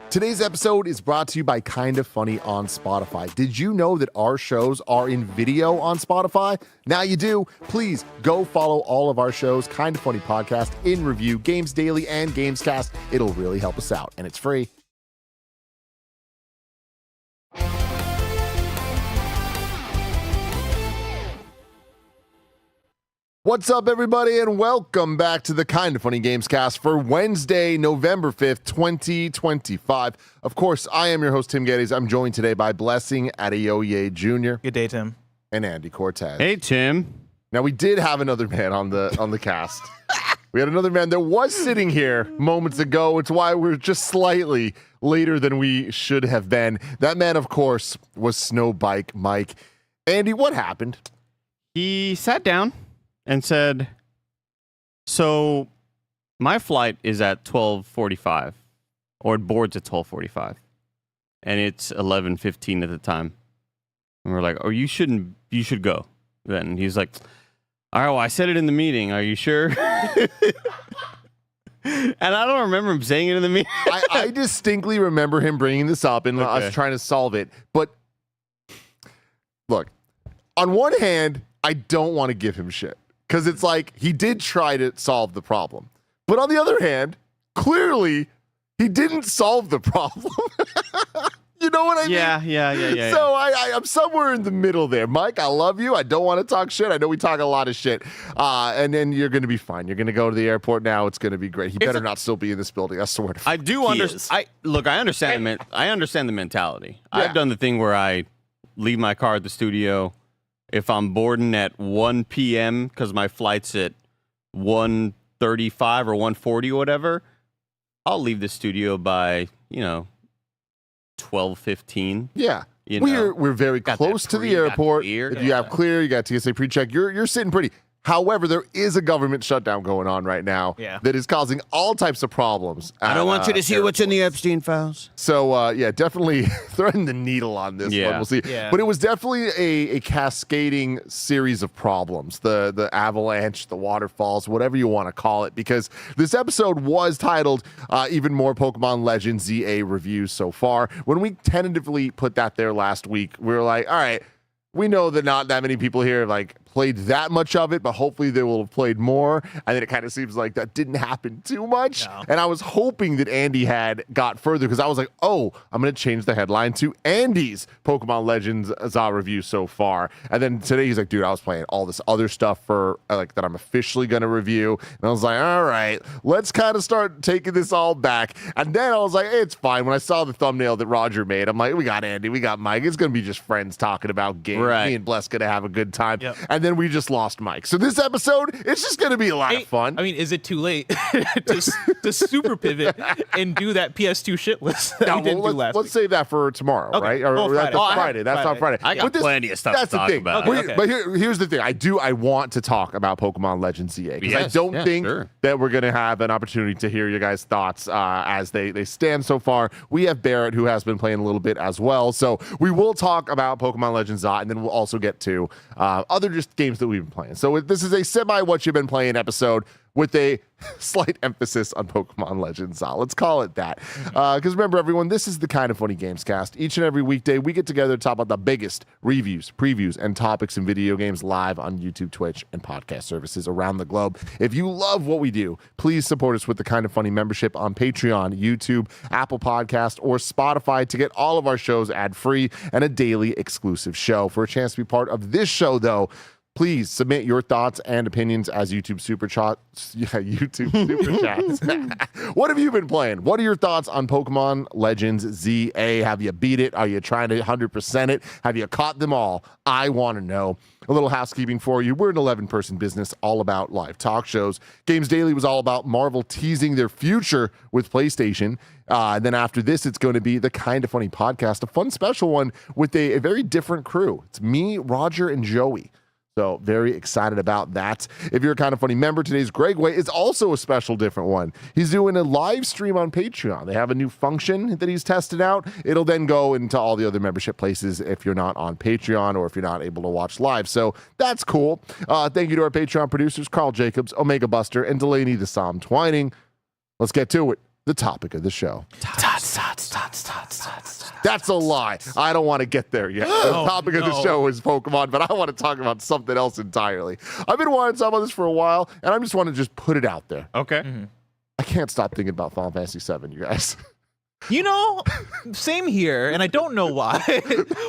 Today's episode is brought to you by Kinda Funny on Spotify. Did you know that our shows are in video on Spotify? Now you do. Please go follow all of our shows, Kinda Funny Podcast, In Review, Games Daily, and Gamescast. It'll really help us out, and it's free. What's up, everybody, and welcome back to the Kinda Funny Gamescast for Wednesday, November 5th, 2025. Of course, I am your host, Tim Geddes. I'm joined today by Blessing Adeoye Jr. Good day, Tim. And Andy Cortez. Hey, Tim. Now, we did have another man on the cast. We had another man that was sitting here moments ago. It's why we're just slightly later than we should have been. That man, of course, was Snowbike Mike. Andy, what happened? He sat down and said, so my flight is at 12:45, or it boards at 12:45, and it's 11:15 at the time. And we're like, oh, you should go then. And he's like, all right, well, I said it in the meeting. Are you sure? And I don't remember him saying it in the meeting. I distinctly remember him bringing this up and us trying to solve it. But look, on one hand, I don't want to give him shit. Because it's like, he did try to solve the problem. But on the other hand, clearly, he didn't solve the problem. You know what I mean? Yeah. So I'm somewhere in the middle there. Mike, I love you. I don't want to talk shit. I know we talk a lot of shit. And then you're going to be fine. You're going to go to the airport now. It's going to be great. He better not still be in this building. I swear to I do understand. I understand. I understand the mentality. Yeah. I've done the thing where I leave my car at the studio. If I'm boarding at 1 p.m. because my flight's at 1:35 or 1:40 or whatever, I'll leave the studio by 12:15. Yeah. We're very close to the airport. If you have clear, you got TSA pre-check. You're sitting pretty. However, there is a government shutdown going on right now that is causing all types of problems. I don't want you to see what's in the Epstein files. So, definitely threading the needle on this one. We'll see. Yeah. But it was definitely a cascading series of problems. The avalanche, the waterfalls, whatever you want to call it, because this episode was titled Even More Pokemon Legends ZA Reviews So Far. When we tentatively put that there last week, we were like, all right, we know that not that many people here played that much of it, but hopefully they will have played more. And then it kind of seems like that didn't happen too much. No. And I was hoping that Andy had got further because I was like, oh, I'm going to change the headline to Andy's Pokemon Legends ZA review so far. And then today he's like, dude, I was playing all this other stuff for that I'm officially going to review. And I was like, all right, let's kind of start taking this all back. And then I was like, hey, it's fine. When I saw the thumbnail that Roger made, I'm like, we got Andy, we got Mike. It's going to be just friends talking about games. Right. Me and Bless going to have a good time. Yep. And then we just lost Mike. So this episode, it's just going to be a lot of fun. I mean, is it too late to super pivot and do that PS2 shit list that we didn't do last week? Let's save that for tomorrow, right? Or Friday. That's Friday. That's on Friday. I got plenty of stuff to talk about. Okay. But here's the thing. I want to talk about Pokemon Legends ZA because I don't think that we're going to have an opportunity to hear your guys' thoughts as they stand so far. We have Barrett, who has been playing a little bit as well. So we will talk about Pokemon Legends ZA, and then we'll also get to other just games that we've been playing. So this is a semi what you've been playing episode with a slight emphasis on Pokemon Legends ZA. Let's call it that. Because remember, everyone, this is the Kinda Funny Gamescast. Each and every weekday, we get together to talk about the biggest reviews, previews, and topics in video games live on YouTube, Twitch, and podcast services around the globe. If you love what we do, please support us with the Kinda Funny membership on Patreon, YouTube, Apple Podcast, or Spotify to get all of our shows ad-free and a daily exclusive show. For a chance to be part of this show, though, please submit your thoughts and opinions as YouTube Super Chats. What have you been playing? What are your thoughts on Pokemon Legends ZA? Have you beat it? Are you trying to 100% it? Have you caught them all? I want to know. A little housekeeping for you. We're an 11-person business all about live talk shows. Games Daily was all about Marvel teasing their future with PlayStation. And then after this, it's going to be the Kinda Funny podcast, a fun special one with a very different crew. It's me, Roger, and Joey. So very excited about that. If you're a Kinda Funny member, today's Greg Way is also a special different one. He's doing a live stream on Patreon. They have a new function that he's tested out. It'll then go into all the other membership places if you're not on Patreon or if you're not able to watch live. So that's cool. Thank you to our Patreon producers, Carl Jacobs, Omega Buster, and Delaney the Psalm Twining. Let's get to it. the topic of the show. That's a lie. I don't want to get there yet. The topic of the show is Pokemon, but I want to talk about something else entirely. I've been wanting to talk about this for a while, and I just want to just put it out there. Okay. I can't stop thinking about Final Fantasy VII, you guys. You know, same here, and I don't know why.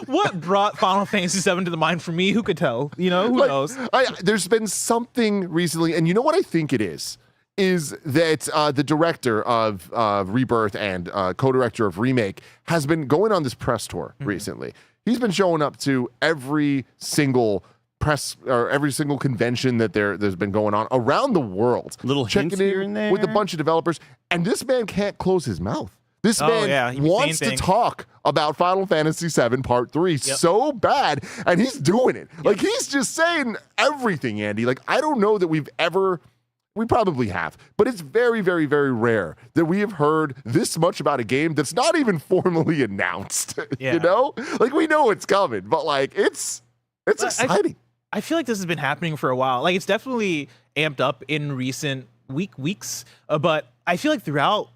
What brought Final Fantasy VII to the mind for me? Who could tell? You know, who knows? There's been something recently, and you know what I think it is that the director of Rebirth and co-director of Remake has been going on this press tour recently. He's been showing up to every single press or every single convention that there's been going on around the world. Little hints here and there with a bunch of developers, and this man can't close his mouth. This man wants to talk about Final Fantasy VII Part 3 so bad, and he's doing it. Like, he's just saying everything, Andy. Like, I don't know that we probably have, but it's very, very, very rare that we have heard this much about a game that's not even formally announced. You know? Like, we know it's coming, but, like, it's exciting. I feel like this has been happening for a while. Like, it's definitely amped up in recent weeks, but I feel like throughout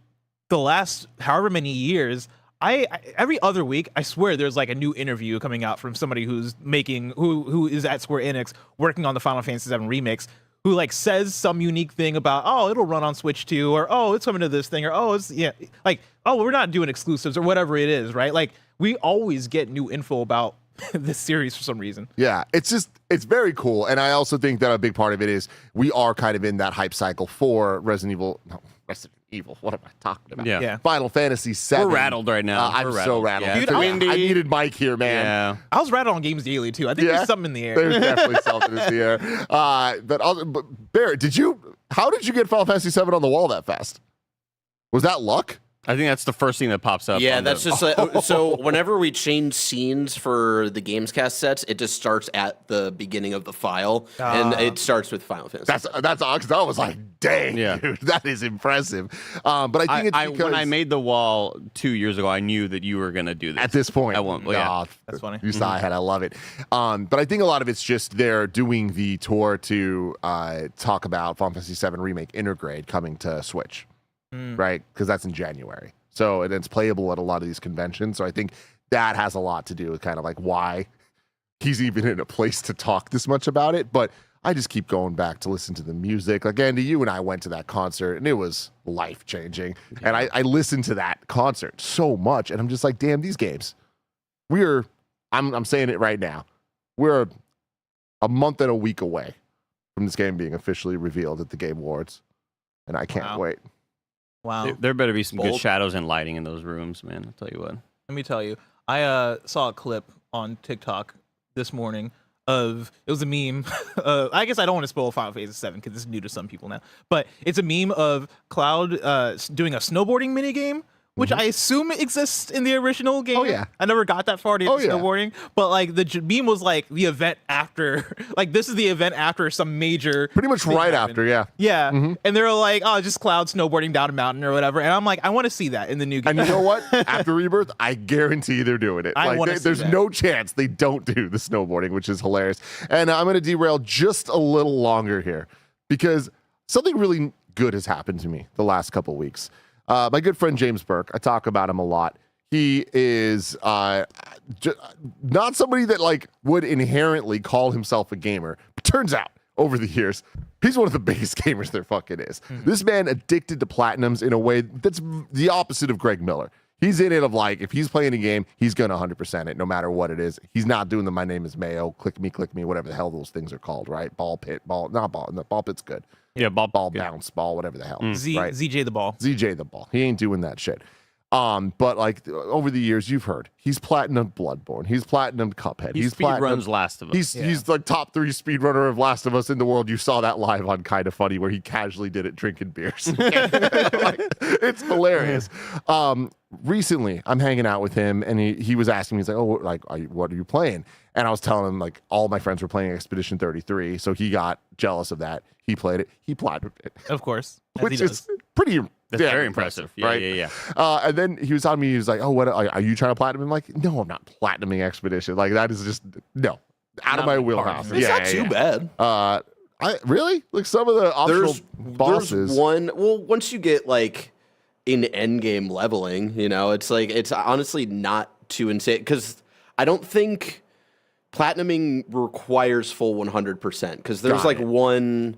the last however many years, I every other week, I swear there's like a new interview coming out from somebody who is at Square Enix working on the Final Fantasy VII remakes, who like says some unique thing about, oh, it'll run on Switch too, or oh, it's coming to this thing, or oh, it's like, oh, we're not doing exclusives or whatever it is, right? Like, we always get new info about this series for some reason. Yeah, it's very cool. And I also think that a big part of it is we are kind of in that hype cycle for Resident Evil. What am I talking about? Yeah. Final Fantasy VII. We're rattled right now. I'm so rattled. Yeah, Dude, I needed Mike here, man. Yeah. I was rattled on Games Daily too. I think there's something in the air. There's definitely something in the air. But Barrett, how did you get Final Fantasy VII on the wall that fast? Was that luck? I think that's the first thing that pops up. Yeah, that's just so whenever we change scenes for the Gamescast sets, it just starts at the beginning of the file, and it starts with Final Fantasy. That's because I was like, dang, dude, that is impressive. But I think it's because when I made the wall 2 years ago, I knew that you were going to do this. At this point. I won't. That's funny. You saw ahead. I love it. But I think a lot of it's just they're doing the tour to talk about Final Fantasy VII Remake Intergrade coming to Switch. Right, because that's in January, so it's playable at a lot of these conventions. So I think that has a lot to do with kind of like why he's even in a place to talk this much about it. But I just keep going back to listen to the music. Like, Andy, you and I went to that concert, and it was life changing. And I listened to that concert so much, and I'm just like, damn, these games. I'm saying it right now. We're a month and a week away from this game being officially revealed at the Game Awards, and I can't wait. Wow. There better be some good shadows and lighting in those rooms, man. I'll tell you what. Let me tell you. I saw a clip on TikTok this morning it was a meme. I guess I don't want to spoil Final Fantasy VII because it's new to some people now. But it's a meme of Cloud doing a snowboarding minigame, which I assume exists in the original game. Oh, yeah. I never got that far to snowboarding. But, like, the meme was, like, the event after. Like, this is the event after some major. Pretty much right after, yeah. Yeah. And they're like, oh, just Cloud snowboarding down a mountain or whatever. And I'm like, I want to see that in the new game. And you know what? After Rebirth, I guarantee they're doing it. There's no chance they don't do the snowboarding, which is hilarious. And I'm going to derail just a little longer here because something really good has happened to me the last couple weeks. My good friend James Burke, I talk about him a lot. He is not somebody that like would inherently call himself a gamer. But turns out, over the years, he's one of the biggest gamers there fucking is. This man addicted to platinums in a way that's the opposite of Greg Miller. He's in it of like, if he's playing a game, he's going to 100% it no matter what it is. He's not doing the my name is Mayo, click me, whatever the hell those things are called, right? Ball pit's good. Yeah, ball bounce, ball, whatever the hell. Right? ZJ the ball. ZJ the ball. He ain't doing that shit. But like over the years, you've heard he's platinum Bloodborne. He's platinum Cuphead. He's speed runs Last of Us. He's like top 3 speedrunner of Last of Us in the world. You saw that live on Kinda Funny where he casually did it drinking beers. It's hilarious. Recently, I'm hanging out with him, and he was asking me, he's like, "Oh, like, what are you playing?" And I was telling him like all my friends were playing Expedition 33, so he got jealous of that. He played it. He platinumed it, of course, which is pretty. That's very impressive. Yeah, right? Yeah. And then he was telling me, he was like, "Oh, what are you trying to platinum?" I'm like, "No, I'm not platinuming Expedition. Like that is just out of my wheelhouse." It's not too bad. I really like some of the optional bosses. There's one. Well, once you get like in endgame leveling. You know, it's like it's honestly not too insane because I don't think platinuming requires full 100% because there's one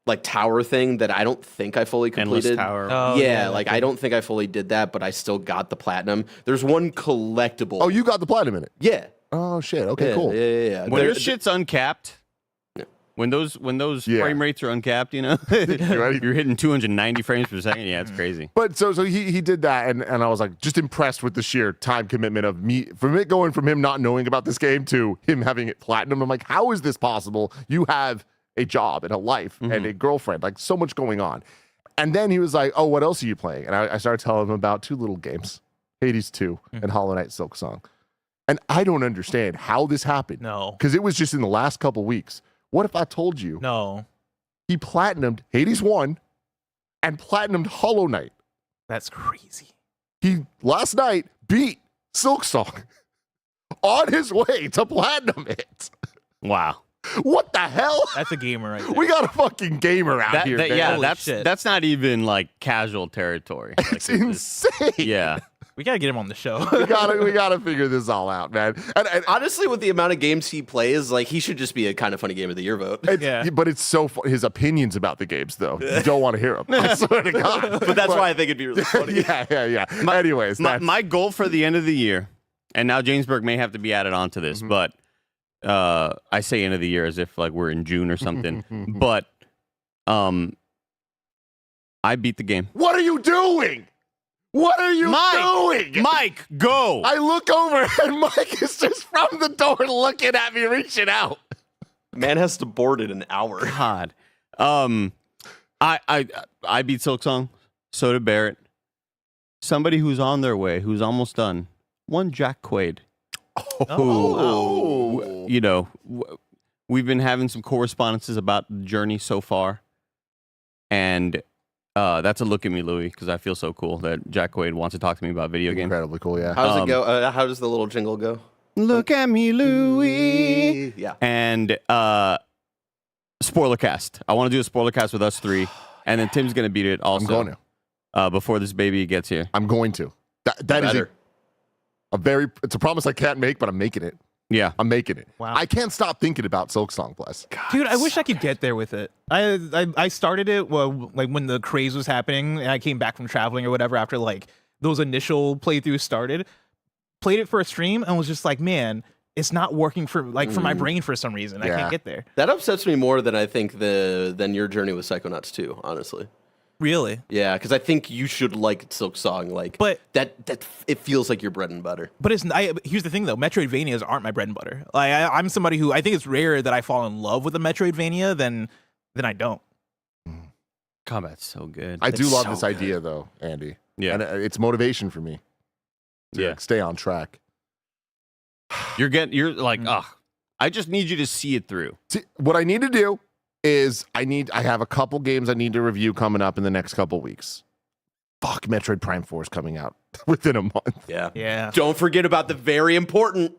like tower thing that I don't think I fully completed. Endless tower. I don't think I fully did that, but I still got the platinum. There's one collectible. Oh, you got the platinum in it? Yeah. Oh shit. Okay, cool. Yeah. When your shit's uncapped, when those frame rates are uncapped, you know, you're hitting 290 frames per second. Yeah, it's crazy. But so he did that, and I was like just impressed with the sheer time commitment of me from it going from him not knowing about this game to him having it platinum. I'm like, how is this possible? You have a job and a life and a girlfriend, like so much going on. And then he was like, oh, what else are you playing? And I started telling him about 2 little games, Hades 2 and Hollow Knight Silksong. And I don't understand how this happened. No. Because it was just in the last couple weeks. What if I told you he platinumed Hades 1 and platinumed Hollow Knight? That's crazy. He last night beat Silksong on his way to platinum it. Wow. What the hell? That's a gamer right there. We got a fucking gamer out here, man. Yeah, Holy that's not even like casual territory. Like, It's insane. Yeah. We gotta get him on the show. we gotta figure this all out, man. And Honestly, with the amount of games he plays, like he should just be a kind of funny game of the year vote. but it's so his opinions about the games, though. You don't want to hear them. I swear to God. But that's why I think it'd be really funny. yeah. Anyways, My goal for the end of the year, and now Jamesburg may have to be added onto this, but I say end of the year as if like we're in June or something. But I beat the game. What are you doing? What are you doing? Mike, go! I look over and Mike is just from the door looking at me, reaching out. Man has to board in an hour. God. I beat Silksong. So did Barrett. Somebody who's on their way, who's almost done. One Jack Quaid. Who, you know, we've been having some correspondences about the journey so far. And that's a look at me, Louie, because I feel so cool that Jack Quaid wants to talk to me about video games. Incredibly cool, yeah. How does it go? How does the little jingle go? Look at me, Louie. Yeah. And spoiler cast. I want to do a spoiler cast with us 3. And then Tim's going to beat it also. I'm going to. Before this baby gets here. I'm going to. That is it's a promise I can't make, but I'm making it. Yeah. I'm making it. Wow. I can't stop thinking about Silksong, bless. Dude, I wish I could get there with it. I started it like when the craze was happening, and I came back from traveling or whatever after like those initial playthroughs started. Played it for a stream and was just like, man, it's not working for my brain for some reason. I can't get there. That upsets me more than I think than your journey with Psychonauts 2, honestly. Really? Yeah, because I think you should like Silksong, but that it feels like your bread and butter. But here's the thing though, Metroidvanias aren't my bread and butter. Like I'm somebody who I think it's rare that I fall in love with a Metroidvania than I don't. Combat's so good. I do love this idea though, Andy. Yeah, and it's motivation for me to stay on track. You're like, I just need you to see it through. See, what I need to do is I have a couple games I need to review coming up in the next couple weeks. Fuck, Metroid Prime 4 is coming out within a month. Yeah. Don't forget about the very important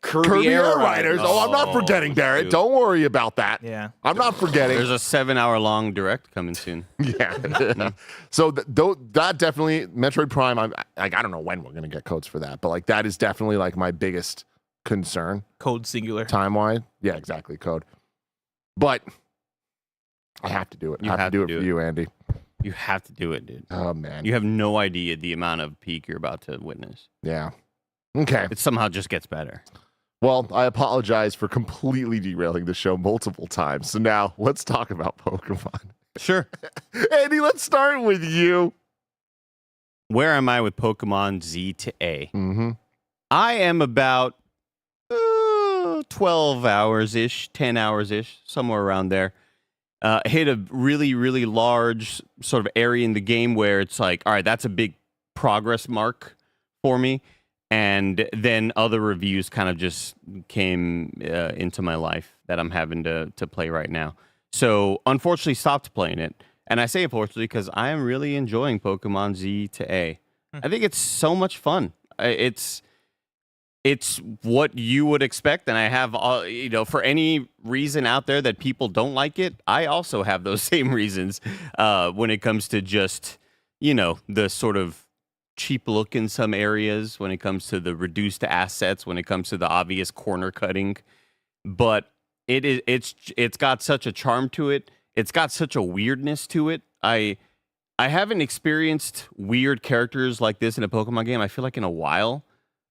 Kirby Air Riders. Oh, I'm not forgetting, Barrett. Dude. Don't worry about that. Yeah. I'm not forgetting. There's a 7-hour-long direct coming soon. Yeah. So that definitely, Metroid Prime, I don't know when we're going to get codes for that, but like that is definitely like my biggest concern. Code singular. Time-wise. Yeah, exactly, code. But I have to do it. I have to do it for you, Andy. You have to do it, dude. Oh, man. You have no idea the amount of peak you're about to witness. Yeah. Okay. It somehow just gets better. Well, I apologize for completely derailing the show multiple times. So now let's talk about Pokemon. Sure. Andy, let's start with you. Where am I with Pokemon Z to A? Mm-hmm. I am about 12 hours-ish, 10 hours-ish, somewhere around there. Hit a really, really large sort of area in the game where it's like, all right, that's a big progress mark for me. And then other reviews kind of just came into my life that I'm having to play right now. So unfortunately stopped playing it. And I say unfortunately because I am really enjoying Pokemon Z to A. I think it's so much fun. it's what you would expect, and I have, for any reason out there that people don't like it, I also have those same reasons when it comes to just, the sort of cheap look in some areas, when it comes to the reduced assets, when it comes to the obvious corner cutting. But it's got such a charm to it. It's got such a weirdness to it. I haven't experienced weird characters like this in a Pokemon game, I feel like, in a while.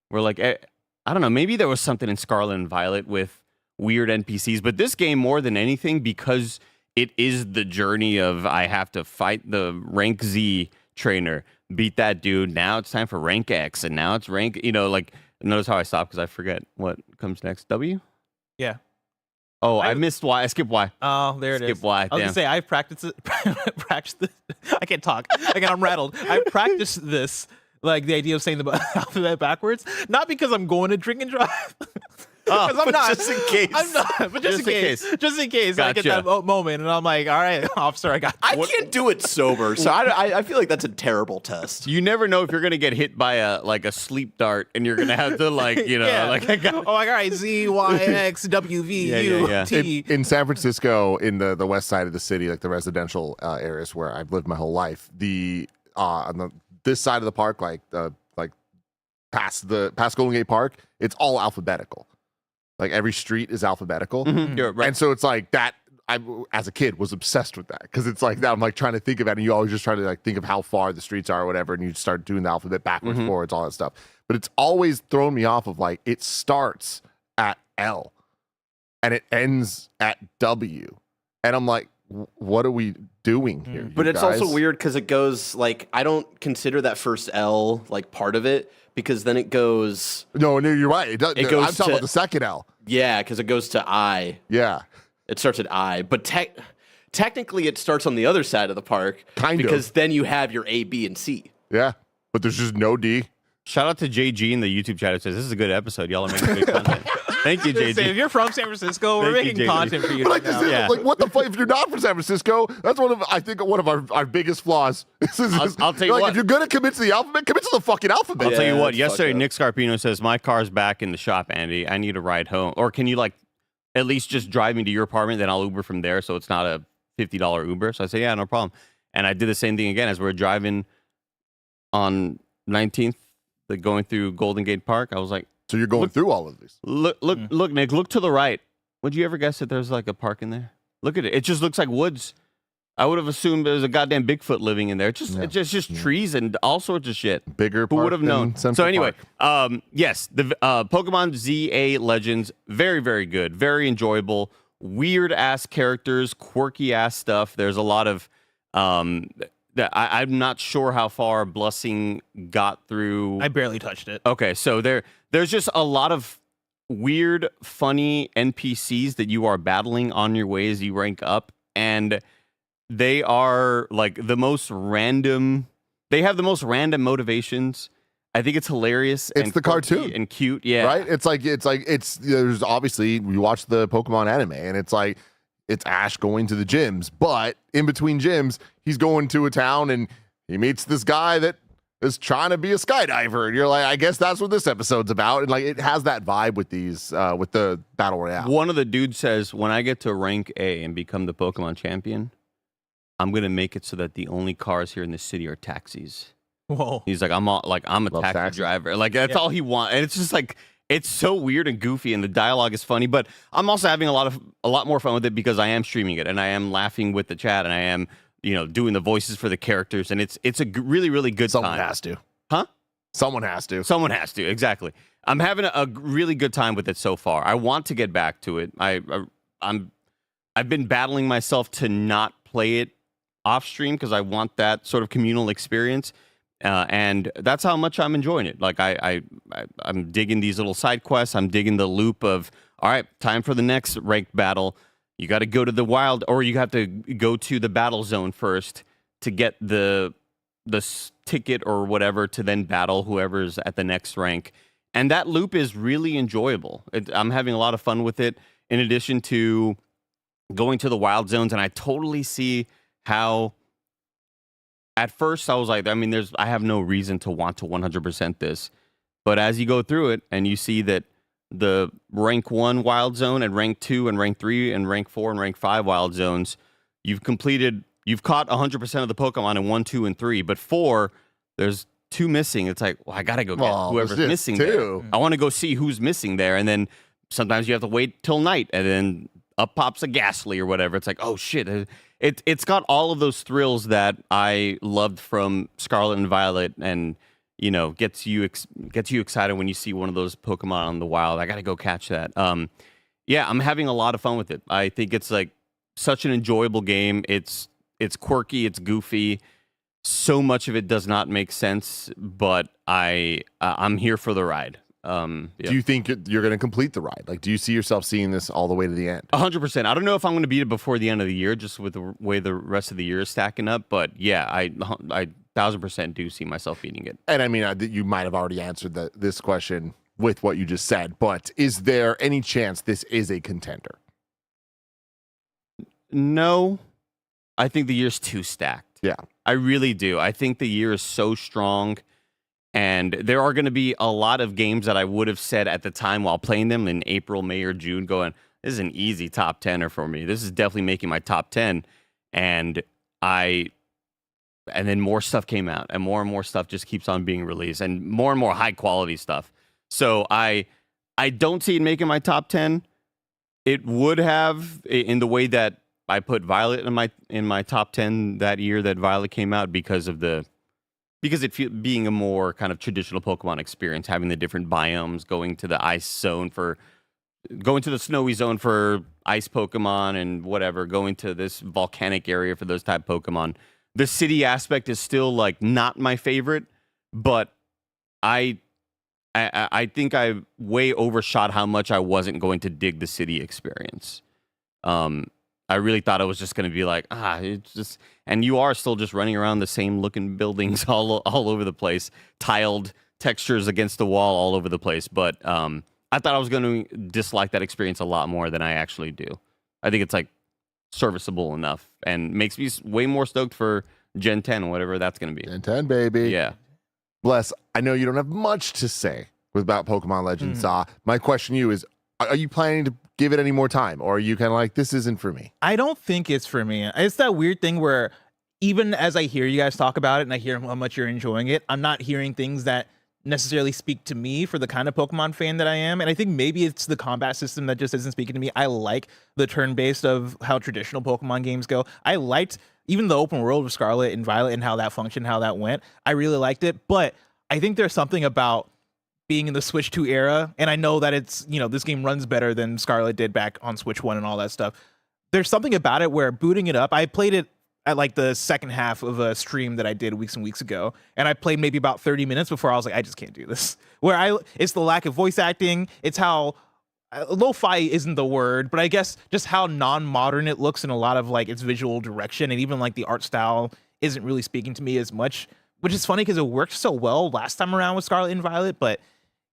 Where, like, I don't know, maybe there was something in Scarlet and Violet with weird NPCs, but this game, more than anything, because it is the journey of I have to fight the rank Z trainer, beat that dude, now it's time for rank X, and now it's rank, notice how I stopped because I forget what comes next. W? Yeah. Oh, I missed Y. I skipped Y. Oh, there it is. Skip Y. I was going to say, I practiced it. I can't talk. Again, I'm rattled. I practiced this. Like the idea of saying the alphabet backwards, not because I'm going to drink and drive. I'm not. Just in case. I'm not. But just in case. Just in case I get that moment, and I'm like, all right, officer, I got. I can't do it sober, so I feel like that's a terrible test. You never know if you're gonna get hit by a sleep dart, and you're gonna have to all right, Z Y X W V U T. In San Francisco, in the west side of the city, like the residential areas where I've lived my whole life, on this side of the park, like past Golden Gate Park, it's all alphabetical. Like every street is alphabetical. Mm-hmm. You're right. And so it's like that. I, as a kid, was obsessed with that because it's like that. I'm like trying to think of it, and you always just try to like think of how far the streets are or whatever, and you start doing the alphabet backwards, forwards, all that stuff. But it's always thrown me off of like it starts at L and it ends at W, and I'm like, what are we doing here? But it's also weird because it goes like, I don't consider that first L like part of it because then it goes. No, you're right. It goes I'm talking about the second L. Yeah, because it goes to I. Yeah. It starts at I. But technically it starts on the other side of the park. Because then you have your A, B, and C. Yeah. But there's just no D. Shout out to JG in the YouTube chat who says, this is a good episode. Y'all are making good content. Thank you, JG. If you're from San Francisco, we're making content for you. But like what the fuck? If you're not from San Francisco, that's one of our biggest flaws. I'll tell you what. If you're gonna commit to the alphabet, commit to the fucking alphabet. I'll tell you what. Yesterday, Nick Scarpino says, my car's back in the shop, Andy. I need a ride home. Or can you at least just drive me to your apartment, then I'll Uber from there, so it's not a $50 Uber. So I say, yeah, no problem. And I did the same thing again as we're driving on 19th, going through Golden Gate Park. I was like, so you're going through all of these. Look, Nick, look to the right. Would you ever guess that there's like a park in there? Look at it. It just looks like woods. I would have assumed there's a goddamn Bigfoot living in there. It's just trees and all sorts of shit. Bigger park. Who would have known? So anyway, yes, the Pokemon ZA Legends, very, very good. Very enjoyable. Weird ass characters, quirky ass stuff. There's a lot of I'm not sure how far Blessing got through. I barely touched it. Okay, so there's just a lot of weird, funny NPCs that you are battling on your way as you rank up, and they are like the most random. They have the most random motivations. I think it's hilarious. It's the cartoon and cute, yeah. Right? There's obviously we watch the Pokemon anime, and it's like it's Ash going to the gyms, but in between gyms, he's going to a town and he meets this guy that is trying to be a skydiver, and you're like, I guess that's what this episode's about. And like it has that vibe with these with the battle royale. One of the dudes says, when I get to rank A and become the Pokemon champion, I'm gonna make it so that the only cars here in the city are taxis. Whoa. He's like, I'm a taxi driver. Like that's all he wants. And it's just like, it's so weird and goofy, and the dialogue is funny. But I'm also having a lot more fun with it because I am streaming it, and I am laughing with the chat, and I am doing the voices for the characters, and it's a really, really good time. Someone has to. Huh? Someone has to. Someone has to. Exactly. I'm having a really good time with it so far. I want to get back to it. I've been battling myself to not play it off stream because I want that sort of communal experience. And that's how much I'm enjoying it. Like I'm digging these little side quests. I'm digging the loop of, all right, time for the next ranked battle. You got to go to the wild, or you have to go to the battle zone first to get the ticket or whatever to then battle whoever's at the next rank. And that loop is really enjoyable. I'm having a lot of fun with it. In addition to going to the wild zones, and I totally see how. At first, I was like, I have no reason to want to 100% this. But as you go through it and you see that the rank 1 wild zone and rank 2 and rank 3 and rank 4 and rank 5 wild zones, you've caught 100% of the Pokemon in 1, 2, and 3. But 4, there's 2 missing. It's like, well, I got to go get whoever's missing there. I want to go see who's missing there. And then sometimes you have to wait till night and then up pops a Ghastly or whatever. It's like, oh shit. It's got all of those thrills that I loved from Scarlet and Violet, and gets you excited when you see one of those Pokemon on the wild. I got to go catch that. Yeah, I'm having a lot of fun with it. I think it's like such an enjoyable game. It's quirky, it's goofy. So much of it does not make sense, but I'm here for the ride. Do you think you're going to complete the ride? Like, do you see yourself seeing this all the way to the end? 100%. I don't know if I'm going to beat it before the end of the year, just with the way the rest of the year is stacking up. But yeah, I 1000% do see myself beating it. And I mean, you might have already answered this question with what you just said, but is there any chance this is a contender? No, I think the year's too stacked. Yeah, I really do. I think the year is so strong. And there are going to be a lot of games that I would have said at the time while playing them in April, May, or June, going, this is an easy top 10er for me. This is definitely making my top 10. And then more stuff came out, and more stuff just keeps on being released, and more high quality stuff. So I don't see it making my top 10. It would have, in the way that I put Violet in my top 10 that year that Violet came out, because it being a more kind of traditional Pokemon experience, having the different biomes, going to the snowy zone for ice Pokemon and whatever, going to this volcanic area for those type Pokemon. The city aspect is still like not my favorite, but I think I way overshot how much I wasn't going to dig the city experience. I really thought it was just going to be like, it's just, and you are still just running around the same looking buildings all over the place, tiled textures against the wall all over the place. But I thought I was going to dislike that experience a lot more than I actually do. I think it's like serviceable enough and makes me way more stoked for Gen 10, whatever that's going to be. Gen 10, baby. Yeah. Bless, I know you don't have much to say about Pokemon Legends. My question to you is, are you planning to give it any more time, or are you kind of like, this isn't for me? I don't think it's for me. It's that weird thing where even as I hear you guys talk about it and I hear how much you're enjoying it, I'm not hearing things that necessarily speak to me for the kind of Pokemon fan that I am. And I think maybe it's the combat system that just isn't speaking to me. I like the turn-based of how traditional Pokemon games go. I liked even the open world of Scarlet and Violet and how that functioned, how that went. I really liked it, but I think there's something about being in the Switch 2 era, and I know that it's, this game runs better than Scarlet did back on Switch 1 and all that stuff. There's something about it where booting it up, I played it at like the second half of a stream that I did weeks and weeks ago, and I played maybe about 30 minutes before I was like, I just can't do this. It's the lack of voice acting, it's how lo-fi isn't the word, but I guess just how non-modern it looks in a lot of like its visual direction, and even like the art style isn't really speaking to me as much, which is funny because it worked so well last time around with Scarlet and Violet, but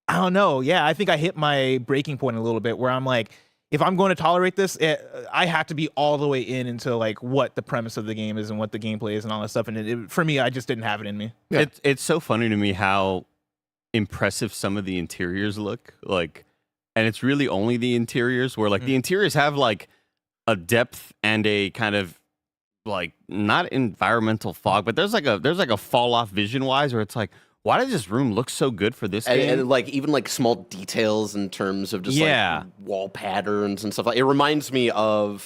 I don't know. Yeah, I think I hit my breaking point a little bit where I'm like, if I'm going to tolerate this, I have to be all the way into like what the premise of the game is and what the gameplay is and all that stuff. And for me, I just didn't have it in me. Yeah. It's so funny to me how impressive some of the interiors look like, and it's really only the interiors where like the interiors have like a depth and a kind of like not environmental fog, but there's like a fall off vision wise where it's like, why does this room look so good for this game? And like even like small details in terms of just like wall patterns and stuff. Like it reminds me of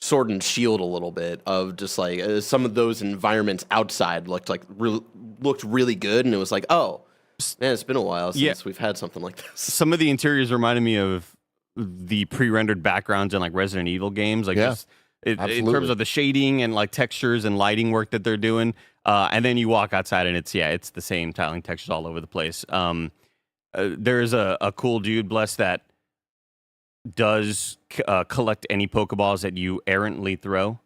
Sword and Shield a little bit, of just like some of those environments outside looked really good, and it was like, oh man, it's been a while since we've had something like this. Some of the interiors reminded me of the pre-rendered backgrounds in like Resident Evil games, like just in terms of the shading and like textures and lighting work that they're doing. And then you walk outside and it's the same tiling textures all over the place. There's a cool dude, Bless, that does collect any Pokeballs that you errantly throw.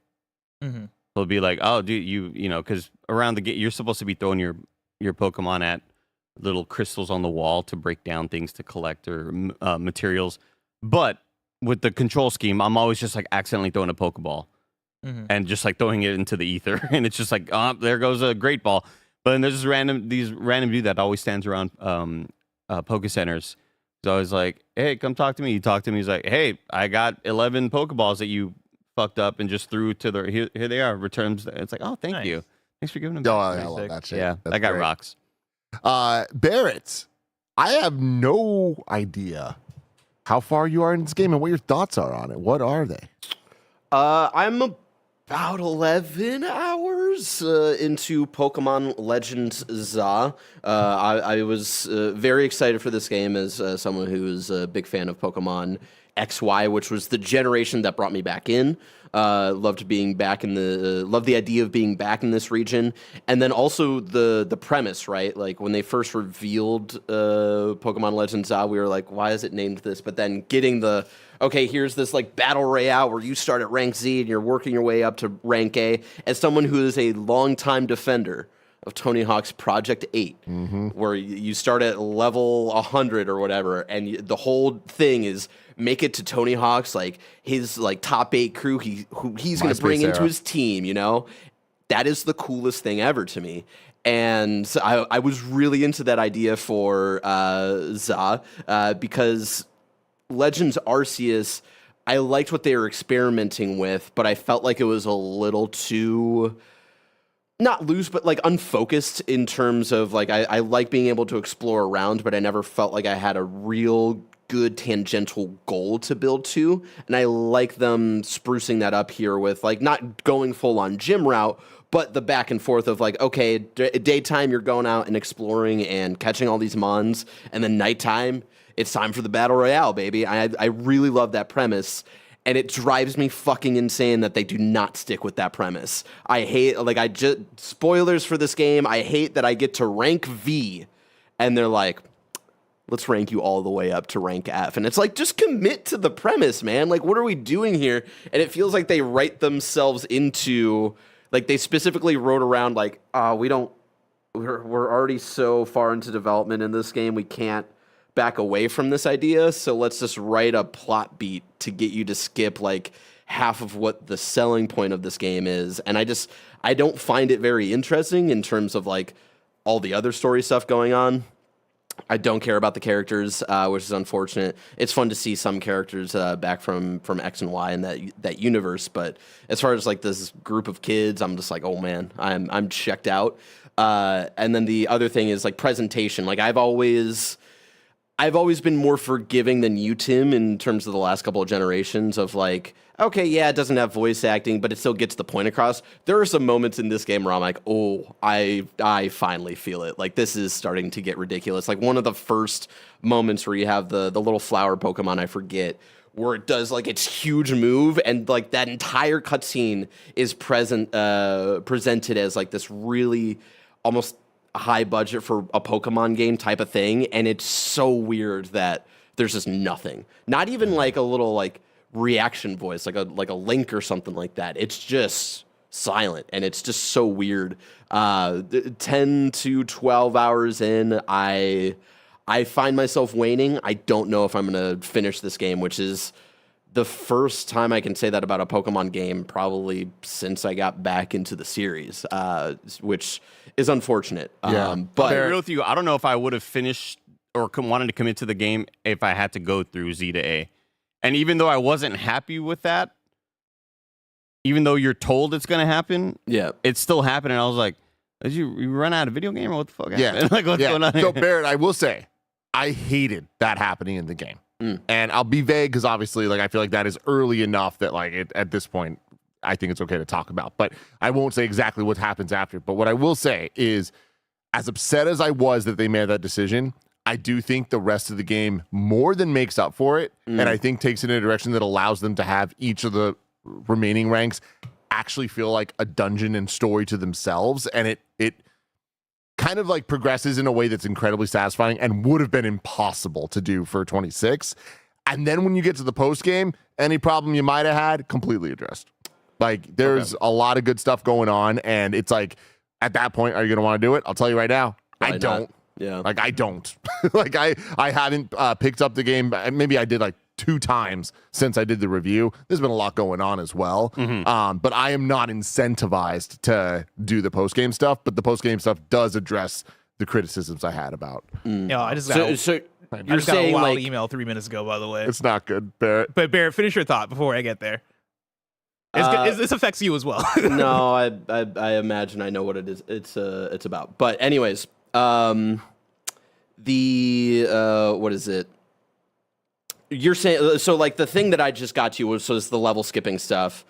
Mm-hmm. He'll be like, oh, dude, you know, because around the gate, you're supposed to be throwing your Pokemon at little crystals on the wall to break down things to collect or materials. But with the control scheme, I'm always just like accidentally throwing a Pokeball and just like throwing it into the ether. And it's just like, oh, there goes a Great Ball. But then there's these random dude that always stands around Poke Centers. He's always like, hey, come talk to me. You talk to him. He's like, hey, I got 11 Pokeballs that you fucked up and just threw to the here they are. Returns. It's like, oh, thank you. Thanks for giving them. Oh, I love that shit. Yeah, That's that guy great. rocks. Barrett, I have no idea how far you are in this game and what your thoughts are on it. What are they? I'm about 11 hours into Pokemon Legends ZA. I was very excited for this game as someone who is a big fan of Pokemon XY, which was the generation that brought me back in. Loved being back in loved the idea of being back in this region, and then also the premise, right? Like when they first revealed Pokemon Legends ZA, we were like, why is it named this? But then getting okay, here's this like battle royale where you start at rank Z and you're working your way up to rank A. As someone who is a longtime defender of Tony Hawk's Project 8, where you start at level 100 or whatever, and the whole thing is make it to Tony Hawk's, like his like top 8 crew who he's going to bring into his team, you know? That is the coolest thing ever to me. And so I was really into that idea for ZA because Legends Arceus, I liked what they were experimenting with, but I felt like it was a little too, not loose, but like unfocused in terms of like, I like being able to explore around, but I never felt like I had a real good tangential goal to build to. And I like them sprucing that up here with like not going full on gym route, but the back and forth of like, okay, daytime you're going out and exploring and catching all these mons, and then nighttime it's time for the battle royale, baby. I really love that premise, and it drives me fucking insane that they do not stick with that premise. I hate, like, spoilers for this game, I hate that I get to rank V, and they're like, let's rank you all the way up to rank F. And it's like, just commit to the premise, man. Like, what are we doing here? And it feels like they write themselves into, like, they specifically wrote around, like, we're already so far into development in this game, we can't back away from this idea, so let's just write a plot beat to get you to skip like half of what the selling point of this game is. And I don't find it very interesting in terms of like all the other story stuff going on. I don't care about the characters, which is unfortunate. It's fun to see some characters back from X and Y in that universe, but as far as like this group of kids, I'm just like, oh man, I'm checked out. And then the other thing is like presentation. Like I've always been more forgiving than you, Tim, in terms of the last couple of generations of like, okay, yeah, it doesn't have voice acting, but it still gets the point across. There are some moments in this game where I'm like, oh, I finally feel it. Like this is starting to get ridiculous. Like one of the first moments where you have the little flower Pokemon, I forget, where it does like its huge move, and like that entire cutscene is presented as like this really almost high budget for a Pokemon game type of thing, and it's so weird that there's just nothing. Not even like a little like reaction voice, like a Link or something like that. It's just silent, and it's just so weird. 10 to 12 hours in, I find myself waning. I don't know if I'm gonna finish this game, which is the first time I can say that about a Pokemon game probably since I got back into the series, which is unfortunate. Yeah. But I'll be real with you, I don't know if I would have finished or wanted to commit to the game if I had to go through Z to A. And even though I wasn't happy with that, even though you're told it's going to happen, it still happened. And I was like, did you run out of video game or what the fuck happened? Like, what's going on here? So, Barrett, I will say, I hated that happening in the game. And I'll be vague because obviously, like, I feel like that is early enough that, like, at this point, I think it's okay to talk about. But I won't say exactly what happens after. But what I will say is, as upset as I was that they made that decision, I do think the rest of the game more than makes up for it. And I think takes it in a direction that allows them to have each of the remaining ranks actually feel like a dungeon and story to themselves. And it kind of like progresses in a way that's incredibly satisfying and would have been impossible to do for 26. And then when you get to the post game, any problem you might have had, completely addressed. Like there's a lot of good stuff going on, and it's like at that point, are you going to want to do it? I'll tell you right now, I don't. Yeah. Like I don't. Like I haven't picked up the game. Maybe I did like 2 times since I did the review. There's been a lot going on as well. But I am not incentivized to do the post-game stuff, but the post-game stuff does address the criticisms I had about. I just got you're saying got a wild like email 3 minutes ago, by the way. It's not good, Barrett. But Barrett, finish your thought before I get there. This affects you as well. no, I imagine I know what it is. It's about. But anyways, what is it? You're saying so like the thing that I just got to was the level skipping stuff.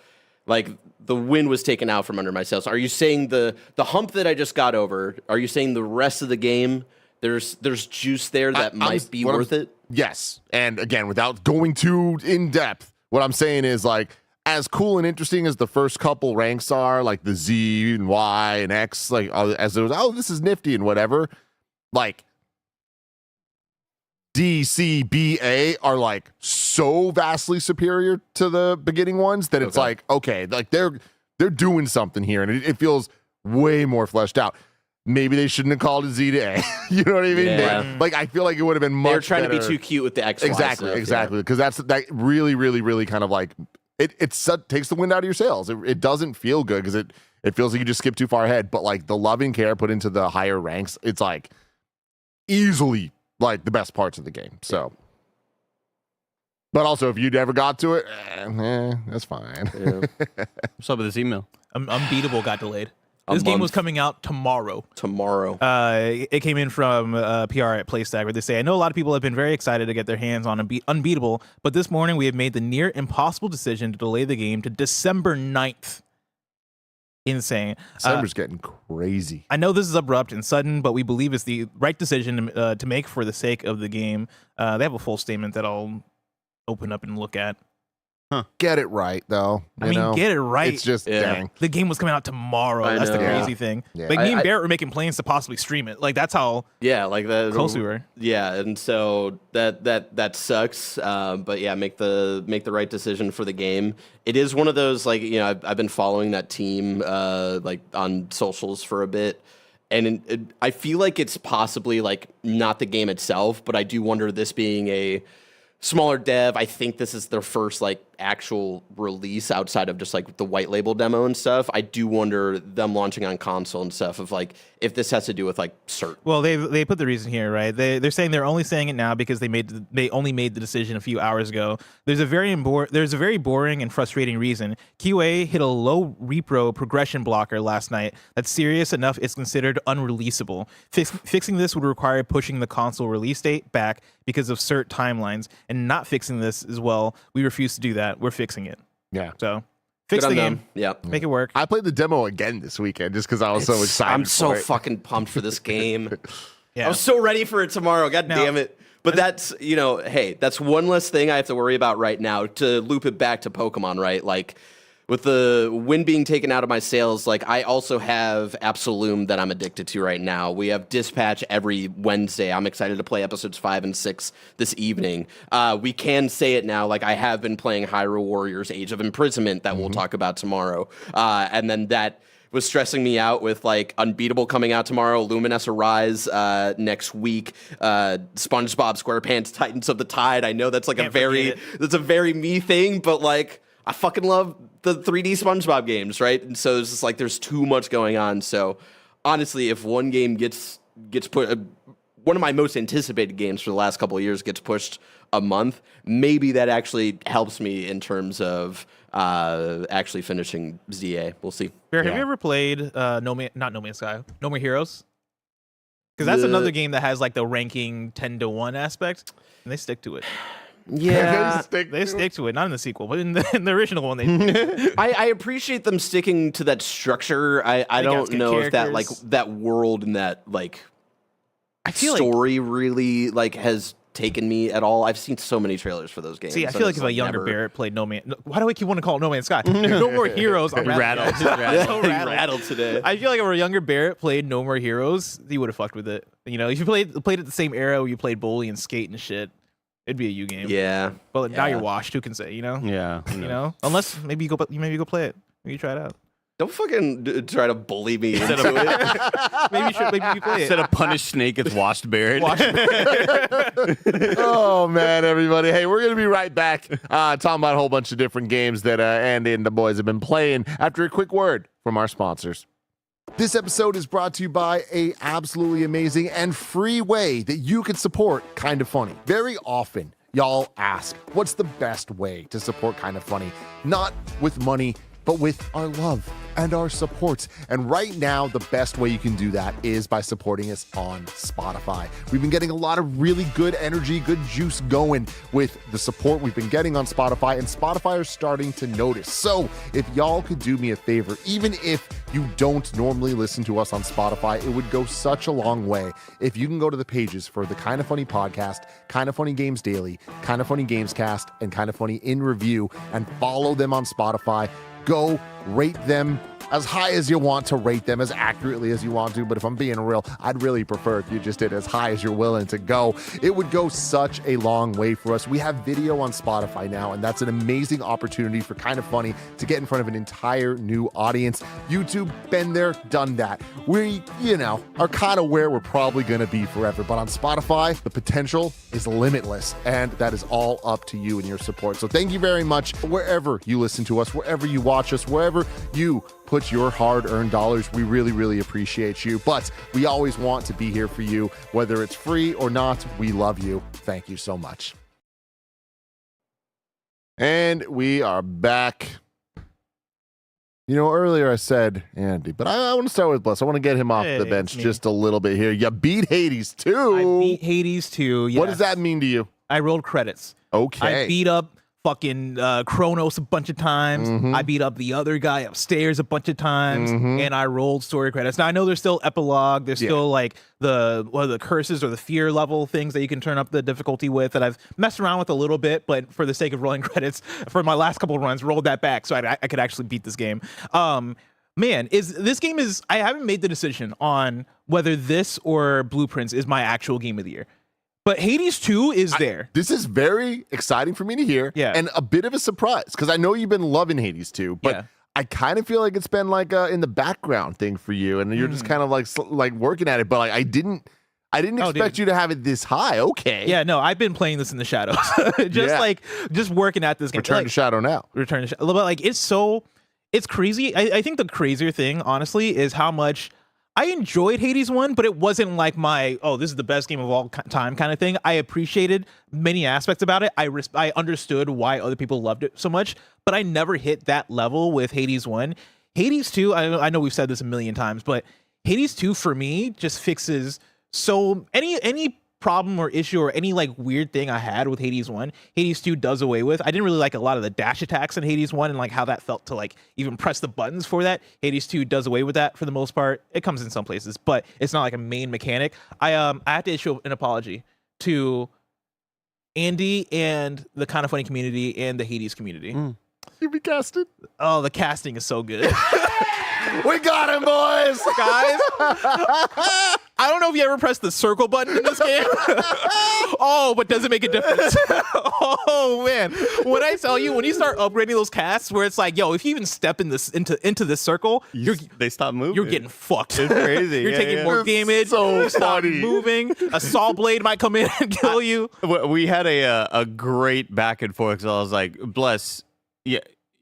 Like the wind was taken out from under my sails. Are you saying the hump that I just got over? Are you saying the rest of the game there's juice there that might be worth it? Yes, and again, without going too in depth, what I'm saying is like, as cool and interesting as the first couple ranks are, like the Z and Y and X, like as it was, this is nifty and whatever, like D, C, B, A are like so vastly superior to the beginning ones that it's like, okay, like they're doing something here, and it feels way more fleshed out. Maybe they shouldn't have called it Z to A. You know what I mean? Yeah. Like I feel like it would have been much. They're trying better. to be too cute with the X. Exactly. Because that really, really, really kind of like it takes the wind out of your sails. It doesn't feel good because it feels like you just skip too far ahead. But like the love and care put into the higher ranks, it's like easily like the best parts of the game. So, but also if you never got to it, that's fine. Yeah. What's up with this email? Unbeatable got delayed. This game was coming out tomorrow. It came in from PR at PlayStack, where they say, I know a lot of people have been very excited to get their hands on Unbeatable, but this morning we have made the near impossible decision to delay the game to December 9th. Insane. December's getting crazy. I know this is abrupt and sudden, but we believe it's the right decision to make for the sake of the game. They have a full statement that I'll open up and look at. Get it right, though. Get it right. It's just, dang. The game was coming out tomorrow. That's the crazy thing. Yeah. Like, me and Barrett were making plans to possibly stream it. Like, that's how like that close we were. Yeah, and so that sucks. But yeah, make the right decision for the game. It is one of those, like, I've been following that team like on socials for a bit. And I feel like it's possibly like not the game itself, but I do wonder, this being a smaller dev, I think this is their first like actual release outside of just like the white label demo and stuff. I do wonder them launching on console and stuff of like if this has to do with like cert. Well, they put the reason here, right? They're saying they're only saying it now because they only made the decision a few hours ago. There's a very boring and frustrating reason. QA hit a low repro progression blocker last night that's serious enough it's considered unreleasable. Fixing this would require pushing the console release date back because of cert timelines, and not fixing this as well. We refuse to do that. We're fixing it. Yeah. So fix the game. Yeah. Make it work. I played the demo again this weekend just because I was so excited. I'm so for it. fucking pumped for this game. Yeah. I was so ready for it tomorrow. God damn it. But that's, hey, that's one less thing I have to worry about right now. To loop it back to Pokemon, right? Like, with the wind being taken out of my sails, like, I also have Absolum that I'm addicted to right now. We have Dispatch every Wednesday. I'm excited to play episodes 5 and 6 this evening. We can say it now, like, I have been playing Hyrule Warriors Age of Imprisonment that we'll talk about tomorrow. And then that was stressing me out with like Unbeatable coming out tomorrow, Luminous Arise next week, SpongeBob SquarePants Titans of the Tide. I know that's like that's a very me thing, but like I fucking love the 3D SpongeBob games, right? And so it's just like there's too much going on. So honestly, if one game gets put, one of my most anticipated games for the last couple of years gets pushed a month, maybe that actually helps me in terms of actually finishing ZA. We'll see. Bear, have you ever played No Man's Sky, No More Heroes? Because that's another game that has like the ranking 10-1 aspect, and they stick to it. Yeah, they stick to it. Not in the sequel, but in the original one, they do. I appreciate them sticking to that structure. I don't know if that like that world and that like I feel story really like has taken me at all. I've seen so many trailers for those games. See, I feel like if a younger Barrett played why do I keep wanting to call it No Man's Sky? No More Heroes. I'm rattled. So rattled today. I feel like if a younger Barrett played No More Heroes, he would have fucked with it. If you played it the same era where you played Bully and Skate and shit, it'd be a U game. Yeah. But now you're washed. Who can say? Yeah. Unless maybe you go play it. Maybe you try it out. Don't fucking try to bully me into it. Maybe you play it. Instead of punish snake, it's washed bear. Oh, man, everybody. Hey, we're going to be right back talking about a whole bunch of different games that Andy and the boys have been playing after a quick word from our sponsors. This episode is brought to you by a absolutely amazing and free way that you can support Kinda Funny. Very often, y'all ask, what's the best way to support Kinda Funny? Not with money, but with our love and our support. And right now, the best way you can do that is by supporting us on Spotify. We've been getting a lot of really good energy, good juice going with the support we've been getting on Spotify, and Spotify are starting to notice. So if y'all could do me a favor, even if you don't normally listen to us on Spotify, it would go such a long way if you can go to the pages for the Kinda Funny podcast, Kinda Funny Games Daily, Kinda Funny Gamescast, and Kinda Funny in Review, and follow them on Spotify. Go rate them as high as you want to rate them, as accurately as you want to. But if I'm being real, I'd really prefer if you just did as high as you're willing to go. It would go such a long way for us. We have video on Spotify now, and that's an amazing opportunity for Kinda Funny to get in front of an entire new audience. YouTube, been there, done that. We, are kind of where we're probably going to be forever. But on Spotify, the potential is limitless, and that is all up to you and your support. So thank you very much wherever you listen to us, wherever you watch us, wherever you put your hard-earned dollars. We really, really appreciate you, but we always want to be here for you, whether it's free or not. We love you. Thank you so much. And we are back. Earlier I said Andy, but I want to start with Bless. I want to get him off the bench just a little bit here. You beat Hades 2. I beat Hades 2, yes. What does that mean to you? I rolled credits. Okay. I beat up fucking Kronos a bunch of times. I beat up the other guy upstairs a bunch of times, and I rolled story credits. Now I know there's still epilogue. There's still like the curses or the fear level things that you can turn up the difficulty with that I've messed around with a little bit, but for the sake of rolling credits for my last couple of runs, rolled that back so I could actually beat this game. Man, I haven't made the decision on whether this or Blueprints is my actual game of the year. But Hades 2 is there. This is very exciting for me to hear, and a bit of a surprise, because I know you've been loving Hades 2, but I kind of feel like it's been like in the background thing for you, and you're just kind of like working at it. But I didn't expect you to have it this high. Okay. Yeah, no, I've been playing this in the shadows, just working at this game. Return to Shadow now. Return to Shadow. But it's crazy. I think the crazier thing, honestly, is how much I enjoyed Hades 1, but it wasn't like this is the best game of all time kind of thing. I appreciated many aspects about it. I understood why other people loved it so much, but I never hit that level with Hades 1. Hades 2, I know we've said this a million times, but Hades 2 for me just fixes any problem or issue or any weird thing I had with Hades 1, Hades 2 does away with. I didn't really like a lot of the dash attacks in Hades 1 and how that felt to even press the buttons for that. Hades 2 does away with that for the most part. It comes in some places, but it's not like a main mechanic. I have to issue an apology to Andy and the Kinda Funny community and the Hades community. You be casted? Oh, the casting is so good. We got him, boys! Guys, I don't know if you ever pressed the circle button in this game. But does it make a difference? Oh, man. When I tell you, when you start upgrading those casts where it's if you even step in this into this circle, they stop moving. You're getting fucked. It's crazy. You're taking more damage. So stop moving. A saw blade might come in and kill you. We had a great back and forth because I was like, Bless,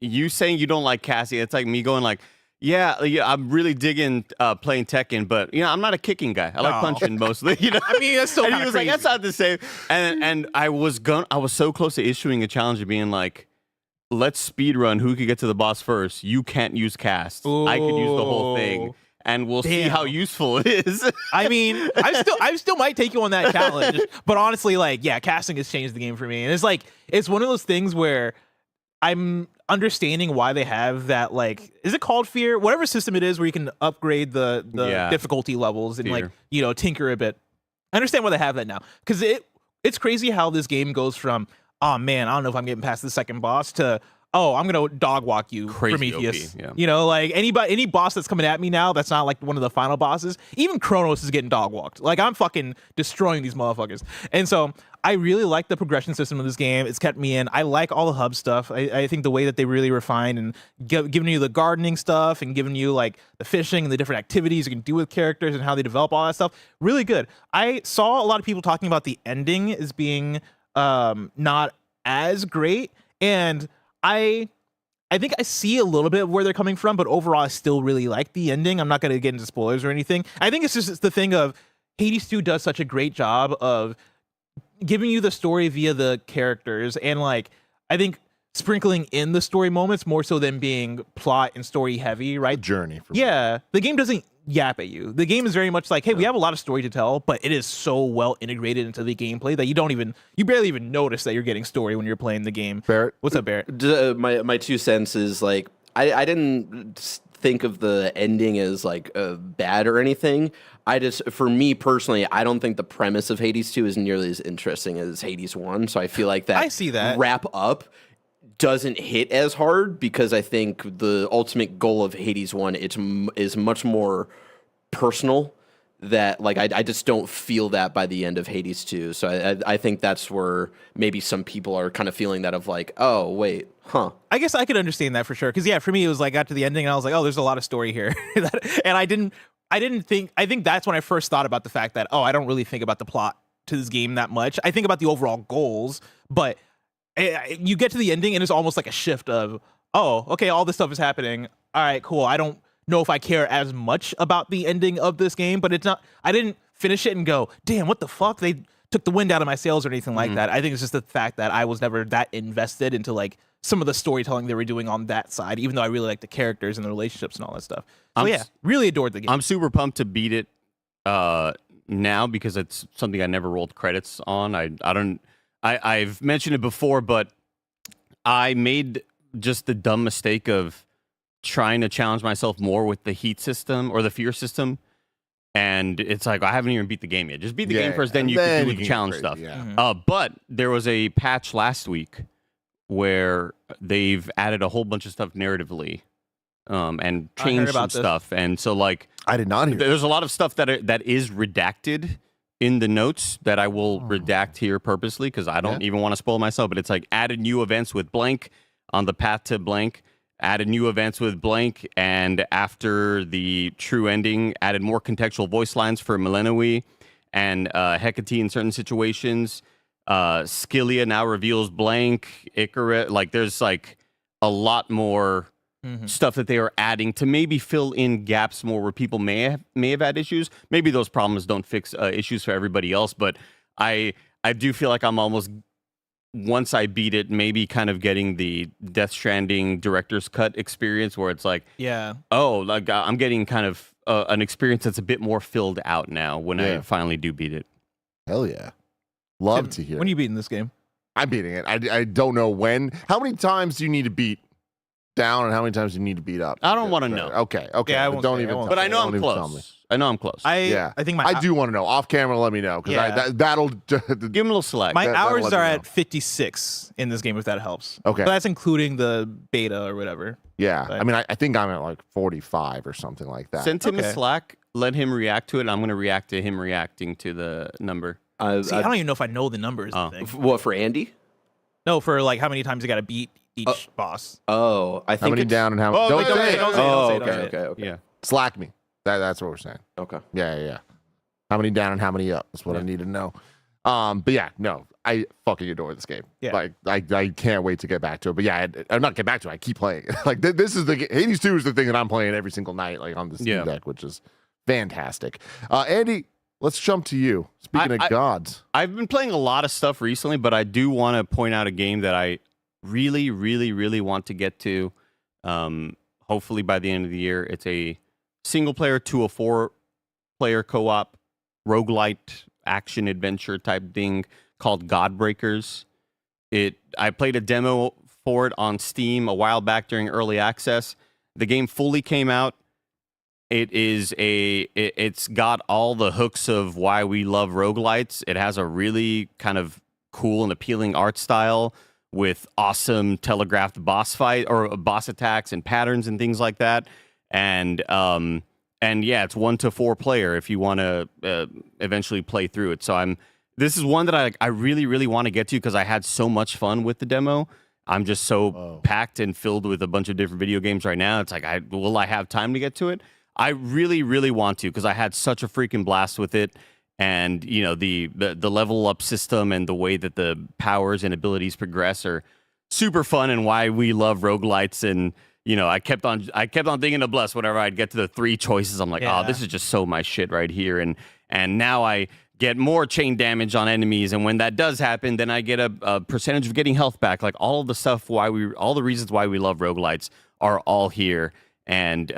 you saying you don't like casting, it's like me going yeah, I'm really digging playing Tekken, but I'm not a kicking guy. I like punching mostly. I mean, that's still and kind he of was crazy. that's not the same. And I was so close to issuing a challenge of being let's speed run. Who could get to the boss first? You can't use casts. I could use the whole thing, and we'll see how useful it is. I mean, I still might take you on that challenge, but honestly, casting has changed the game for me, and it's one of those things where I'm understanding why they have that, is it called fear? Whatever system it is where you can upgrade the difficulty levels and tinker a bit. I understand why they have that now. Because it's crazy how this game goes from, oh man, I don't know if I'm getting past the second boss to, oh, I'm gonna dog walk you, Crazy Prometheus. OP, yeah. You know, like any boss that's coming at me now that's not like one of the final bosses, even Kronos is getting dog walked. Like I'm fucking destroying these motherfuckers. And so I really like the progression system of this game. It's kept me in. I like all the hub stuff. I think the way that they really refined and giving you the gardening stuff and giving you like the fishing and the different activities you can do with characters and how they develop all that stuff, really good. I saw a lot of people talking about the ending as being not as great, and I think I see a little bit of where they're coming from, but overall I still really like the ending. I'm not going to get into spoilers or anything. I think it's the thing of Hades 2 does such a great job of giving you the story via the characters, and like I think sprinkling in the story moments more so than being plot and story heavy, right? Journey. Yeah, the game doesn't yap at you. The game is very much like, hey, we have a lot of story to tell, but it is so well integrated into the gameplay that you barely even notice that you're getting story when you're playing the game. Barrett? What's up, Barrett? My 2 cents is like I didn't think of the ending as like bad or anything. For me personally, I don't think the premise of Hades 2 is nearly as interesting as Hades 1. So I feel like that I see that wrap up doesn't hit as hard because I think the ultimate goal of Hades 1 is much more personal. That like I just don't feel that by the end of Hades 2. So I think that's where maybe some people are kind of feeling that of like, oh wait, huh. I guess I could understand that for sure. Because yeah, for me it was like got to the ending and I was like, oh, there's a lot of story here, and I think that's when I first thought about the fact that, oh, I don't really think about the plot to this game that much. I think about the overall goals, but you get to the ending and it's almost like a shift of, oh, okay, all this stuff is happening. All right, cool. I don't know if I care as much about the ending of this game, but it's not, I didn't finish it and go, damn, what the fuck? They took the wind out of my sails or anything like that. I think it's just the fact that I was never that invested into like some of the storytelling they were doing on that side, even though I really like the characters and the relationships and all that stuff. So yeah, really adored the game. I'm super pumped to beat it now because it's something I never rolled credits on. I've mentioned it before, but I made just the dumb mistake of trying to challenge myself more with the heat system or the fear system. And it's like, I haven't even beat the game yet. Just beat the game first, then you can do the challenge stuff. Yeah. But there was a patch last week where they've added a whole bunch of stuff narratively and changed some stuff. And so, like, I did not hear there's a lot of stuff that is redacted in the notes that I will redact here purposely because I don't even want to spoil myself. But it's like added new events with blank on the path to blank. Added new events with blank, and after the true ending, added more contextual voice lines for Millennium and Hecate in certain situations. Scylla now reveals blank. Icarus, like there's like a lot more stuff that they are adding to maybe fill in gaps more where people may have had issues. Maybe those problems don't fix issues for everybody else, but I do feel like I'm almost, once I beat it, maybe kind of getting the Death Stranding director's cut experience where it's like, like I'm getting kind of an experience that's a bit more filled out now when I finally do beat it. Hell yeah. Love to hear. When are you beating this game? I'm beating it. I don't know when. How many times do you need to beat down and how many times do you need to beat up? I don't want to know. Okay. Yeah, but I know I'm close. I know I'm close. I think I do want to know. Off camera, let me know because that'll give him a little slack. My hours are at 56 in this game, if that helps. Okay, but that's including the beta or whatever. Yeah, but, I mean, I think I'm at like 45 or something like that. Send him a slack. Let him react to it. I'm going to react to him reacting to the number. I don't even know if I know the numbers. What, for Andy? No, for like how many times you got to beat each boss. Oh, I think how many down and how many. Don't say it. Okay. Yeah. Slack me. That's what we're saying. Okay. Yeah. How many down and how many up? That's what I need to know. But yeah, no, I fucking adore this game. Yeah. Like, I can't wait to get back to it. But yeah, I'm not get back to it. I keep playing it. Like, this is Hades 2 is the thing that I'm playing every single night, like on the Steam Deck, which is fantastic. Andy, let's jump to you. Speaking of gods, I've been playing a lot of stuff recently, but I do want to point out a game that I really, really, really want to get to. Hopefully by the end of the year. It's a single player to a 4-player co-op roguelite action adventure type thing called Godbreakers. I played a demo for it on Steam a while back during early access. The game fully came out. It's got all the hooks of why we love roguelites. It has a really kind of cool and appealing art style with awesome telegraphed boss fight or boss attacks and patterns and things like that. And yeah, it's 1 to 4 player if you want to eventually play through it. So this is one that I really, really want to get to because I had so much fun with the demo. I'm just so packed and filled with a bunch of different video games right now. It's like, will I have time to get to it? I really, really want to because I had such a freaking blast with it. And, you know, the level up system and the way that the powers and abilities progress are super fun and why we love roguelites. And, you know, I kept on thinking of Bless whenever I'd get to the 3 choices. I'm like, oh, this is just so my shit right here. And now I get more chain damage on enemies. And when that does happen, then I get a percentage of getting health back. Like all of the stuff, all the reasons why we love roguelites are all here. And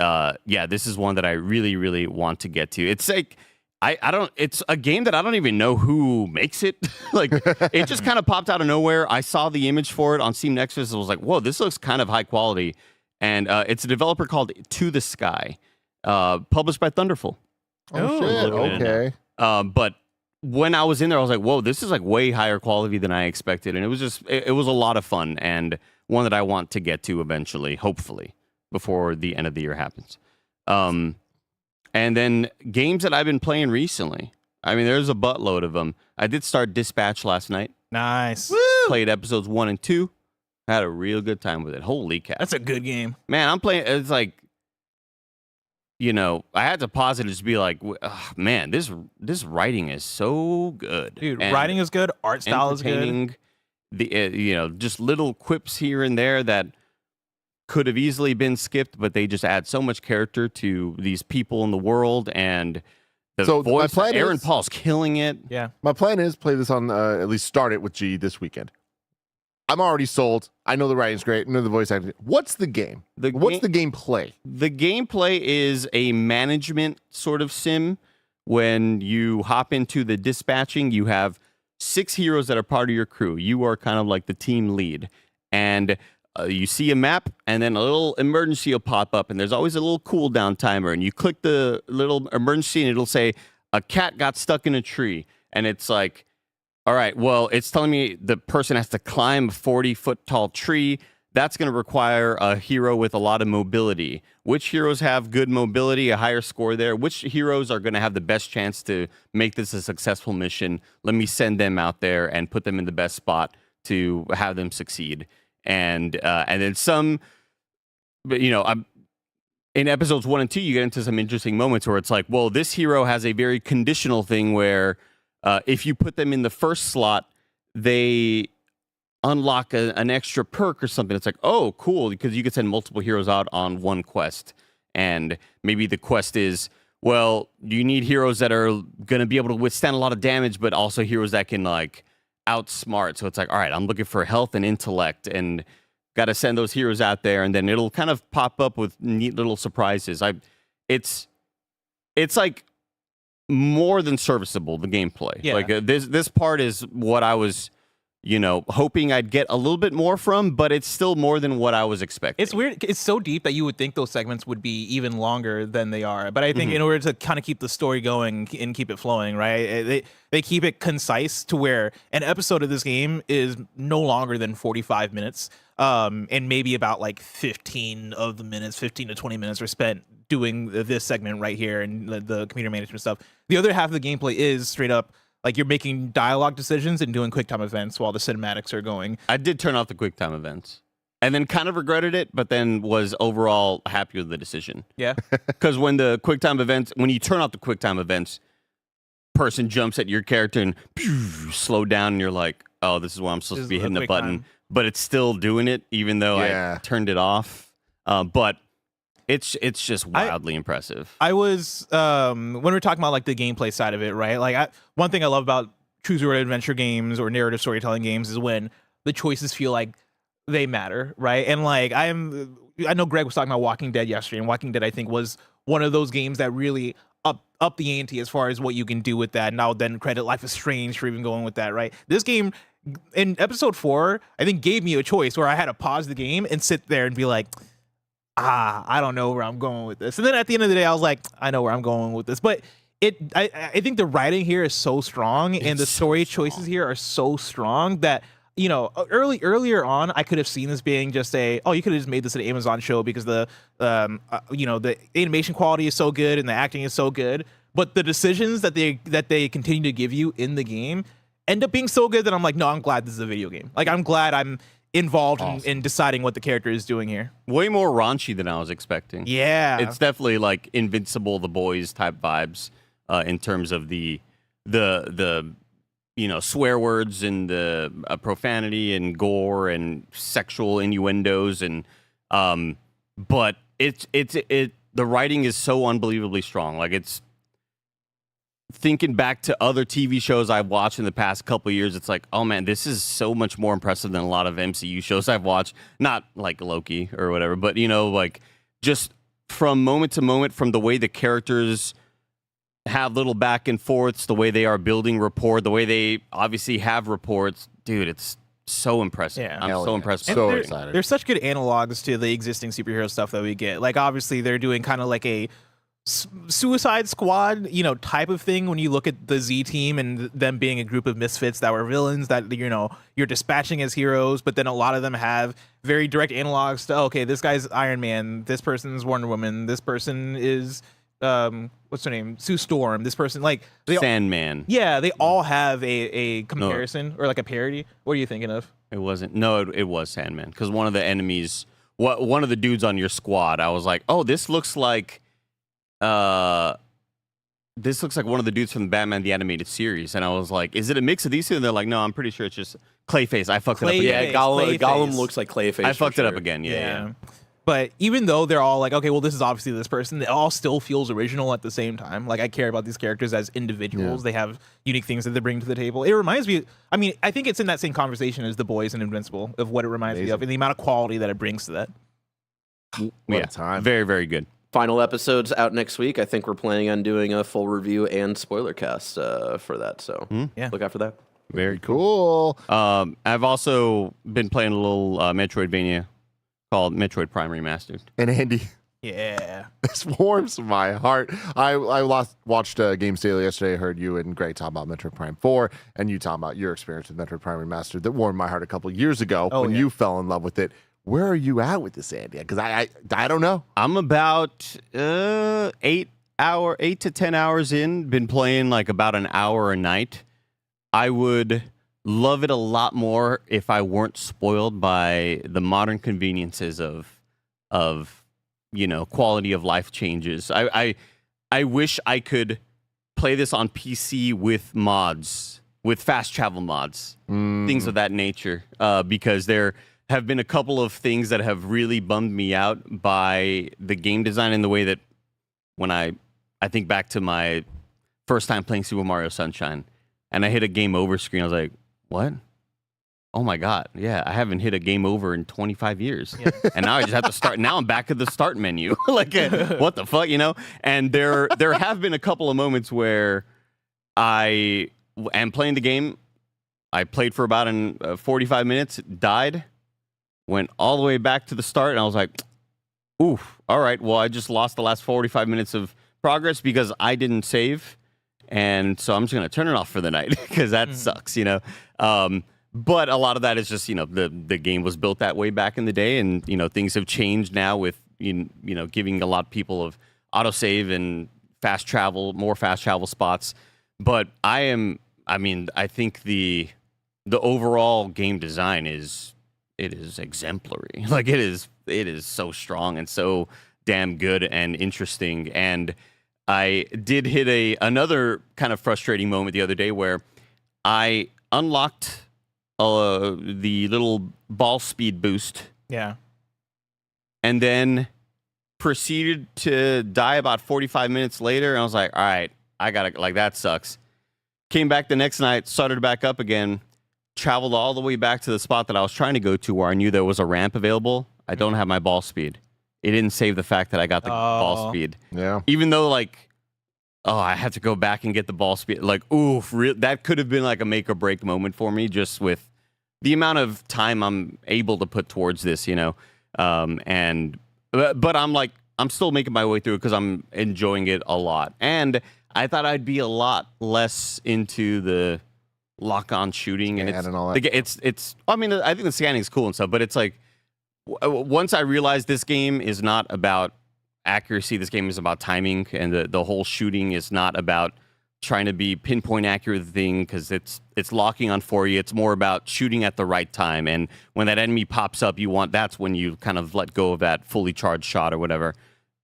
yeah, this is one that I really, really want to get to. It's like, it's a game that I don't even know who makes it. Like, it just kind of popped out of nowhere. I saw the image for it on Steam Nexus and was like, whoa, this looks kind of high quality. And it's a developer called To the Sky, published by Thunderful. Oh, shit. Okay. But when I was in there, I was like, whoa, this is like way higher quality than I expected. And it was just, it was a lot of fun and one that I want to get to eventually, hopefully, before the end of the year happens. And then games that I've been playing recently. I mean, there's a buttload of them. I did start Dispatch last night. Nice. Woo! Played episodes 1 and 2. Had a real good time with it. Holy cow. That's a good game. Man, I'm playing, it's like, you know, I had to pause it and just be like, man, this writing is so good. Dude, writing is good. Art style is good. You know, just little quips here and there that could have easily been skipped, but they just add so much character to these people in the world. And the voice, Aaron Paul's killing it. Yeah. My plan is play this on, at least start it with G this weekend. I'm already sold. I know the writing's great. I know the voice acting. What's the game? What's the gameplay? The gameplay is a management sort of sim. When you hop into the dispatching, you have 6 heroes that are part of your crew. You are kind of like the team lead. And you see a map, and then a little emergency will pop up, and there's always a little cooldown timer. And you click the little emergency, and it'll say, a cat got stuck in a tree. And it's like, all right, well, it's telling me the person has to climb a 40-foot tall tree. That's going to require a hero with a lot of mobility. Which heroes have good mobility, a higher score there? Which heroes are going to have the best chance to make this a successful mission? Let me send them out there and put them in the best spot to have them succeed. And then some, you know, in episodes 1 and 2, you get into some interesting moments where it's like, well, this hero has a very conditional thing where if you put them in the first slot, they unlock an extra perk or something. It's like, oh, cool, because you can send multiple heroes out on one quest. And maybe the quest is, well, you need heroes that are going to be able to withstand a lot of damage, but also heroes that can, like, outsmart. So it's like, all right, I'm looking for health and intellect, and got to send those heroes out there, and then it'll kind of pop up with neat little surprises. It's like more than serviceable, the gameplay. Yeah. Like this part is what I was, you know, hoping I'd get a little bit more from, but it's still more than what I was expecting. It's weird. It's so deep that you would think those segments would be even longer than they are. But I think in order to kind of keep the story going and keep it flowing, right, they keep it concise to where an episode of this game is no longer than 45 minutes. And maybe about like 15 to 20 minutes are spent doing this segment right here and the computer management stuff. The other half of the gameplay is straight up like you're making dialogue decisions and doing QuickTime events while the cinematics are going. I did turn off the QuickTime events and then kind of regretted it, but then was overall happy with the decision. Yeah. Because when you turn off the QuickTime events, person jumps at your character and slow down, and you're like, oh, this is why I'm supposed to be hitting a button. But it's still doing it, even though I turned it off. But it's just wildly impressive. I was when we were talking about like the gameplay side of it, right? Like one thing I love about choose your own adventure games or narrative storytelling games is when the choices feel like they matter, right? And like I know Greg was talking about Walking Dead yesterday, and Walking Dead I think was one of those games that really up the ante as far as what you can do with that. And I'll then credit Life is Strange for even going with that, right? This game in episode 4, I think gave me a choice where I had to pause the game and sit there and be like, I don't know where I'm going with this. And then at the end of the day, I was like, I know where I'm going with this. But I think the writing here is so strong and the story choices here are so strong that earlier on, I could have seen this being just you could have just made this an Amazon show because the animation quality is so good and the acting is so good. But the decisions that they continue to give you in the game end up being so good that I'm like, no, I'm glad this is a video game. Like, I'm glad I'm involved in deciding what the character is doing here. Way more raunchy than I was expecting. Yeah. It's definitely like Invincible, The Boys type vibes in terms of the swear words and the profanity and gore and sexual innuendos and but the writing is so unbelievably strong. Like, it's thinking back to other TV shows I've watched in the past couple of years, it's like, oh man, this is so much more impressive than a lot of MCU shows I've watched. Not like Loki or whatever, but like just from moment to moment, from the way the characters have little back and forths, the way they are building rapport, the way they obviously have reports, dude, it's so impressive. Yeah. I'm so impressed. So excited. There's such good analogs to the existing superhero stuff that we get. Like, obviously, they're doing kind of like a Suicide Squad, type of thing when you look at the Z Team and them being a group of misfits that were villains that, you're dispatching as heroes, but then a lot of them have very direct analogs to, okay, this guy's Iron Man, this person's Wonder Woman, this person is, what's her name? Sue Storm, this person, like... Sandman. Yeah, they all have a comparison or like a parody. What are you thinking of? It wasn't. No, it was Sandman. Because one of the enemies, one of the dudes on your squad, I was like, oh, this looks like one of the dudes from the Batman the Animated Series, and I was like, "Is it a mix of these two?" And they're like, "No, I'm pretty sure it's just Clayface." I fucked it up again. Yeah, Gollum looks like Clayface. I fucked it up again. Yeah. But even though they're all like, okay, well, this is obviously this person, it all still feels original at the same time. Like, I care about these characters as individuals. Yeah. They have unique things that they bring to the table. It reminds me, I think it's in that same conversation as The Boys and Invincible of what it reminds me of and the amount of quality that it brings to that. What a time. Very, very good. Final episode's out next week. I think we're planning on doing a full review and spoiler cast for that. So look out for that. Very cool. I've also been playing a little Metroidvania called Metroid Prime Remastered. And Andy. Yeah. This warms my heart. I watched Games Daily yesterday. I heard you and Greg talk about Metroid Prime 4, and you talking about your experience with Metroid Prime Remastered that warmed my heart a couple years ago when you fell in love with it. Where are you at with this, Andy? Because I don't know. I'm about 8 to 10 hours in. Been playing like about an hour a night. I would love it a lot more if I weren't spoiled by the modern conveniences of quality of life changes. I wish I could play this on PC with mods, with fast travel mods, things of that nature, because there have been a couple of things that have really bummed me out by the game design in the way that when I think back to my first time playing Super Mario Sunshine and I hit a game over screen, I was like, what? Oh my God. Yeah, I haven't hit a game over in 25 years. Yeah. And now I just have to start. Now I'm back at the start menu. Like, what the fuck, And there have been a couple of moments where I am playing the game. I played for about 45 minutes, died, went all the way back to the start, and I was like, oof, all right, well, I just lost the last 45 minutes of progress because I didn't save, and so I'm just going to turn it off for the night because that sucks, But a lot of that is just, the game was built that way back in the day, and, things have changed now with, giving a lot of people of autosave and more fast travel spots. But I think the overall game design is exemplary. Like, it is so strong and so damn good and interesting. And I did hit another kind of frustrating moment the other day where I unlocked the little ball speed boost. Yeah. And then proceeded to die about 45 minutes later. And I was like, all right, I gotta, like, that sucks. Came back the next night, started back up again, traveled all the way back to the spot that I was trying to go to where I knew there was a ramp available. I don't have my ball speed. It didn't save the fact that I got the ball speed. Yeah. Even though, like, I have to go back and get the ball speed. Like, oof, that could have been like a make or break moment for me just with the amount of time I'm able to put towards this, But I'm like, I'm still making my way through it because I'm enjoying it a lot. And I thought I'd be a lot less into the lock-on shooting, and and all that. it's. I mean, I think the scanning is cool and stuff, but it's like once I realized this game is not about accuracy, this game is about timing, and the whole shooting is not about trying to be pinpoint accurate thing because it's locking on for you. It's more about shooting at the right time, and when that enemy pops up, that's when you kind of let go of that fully charged shot or whatever.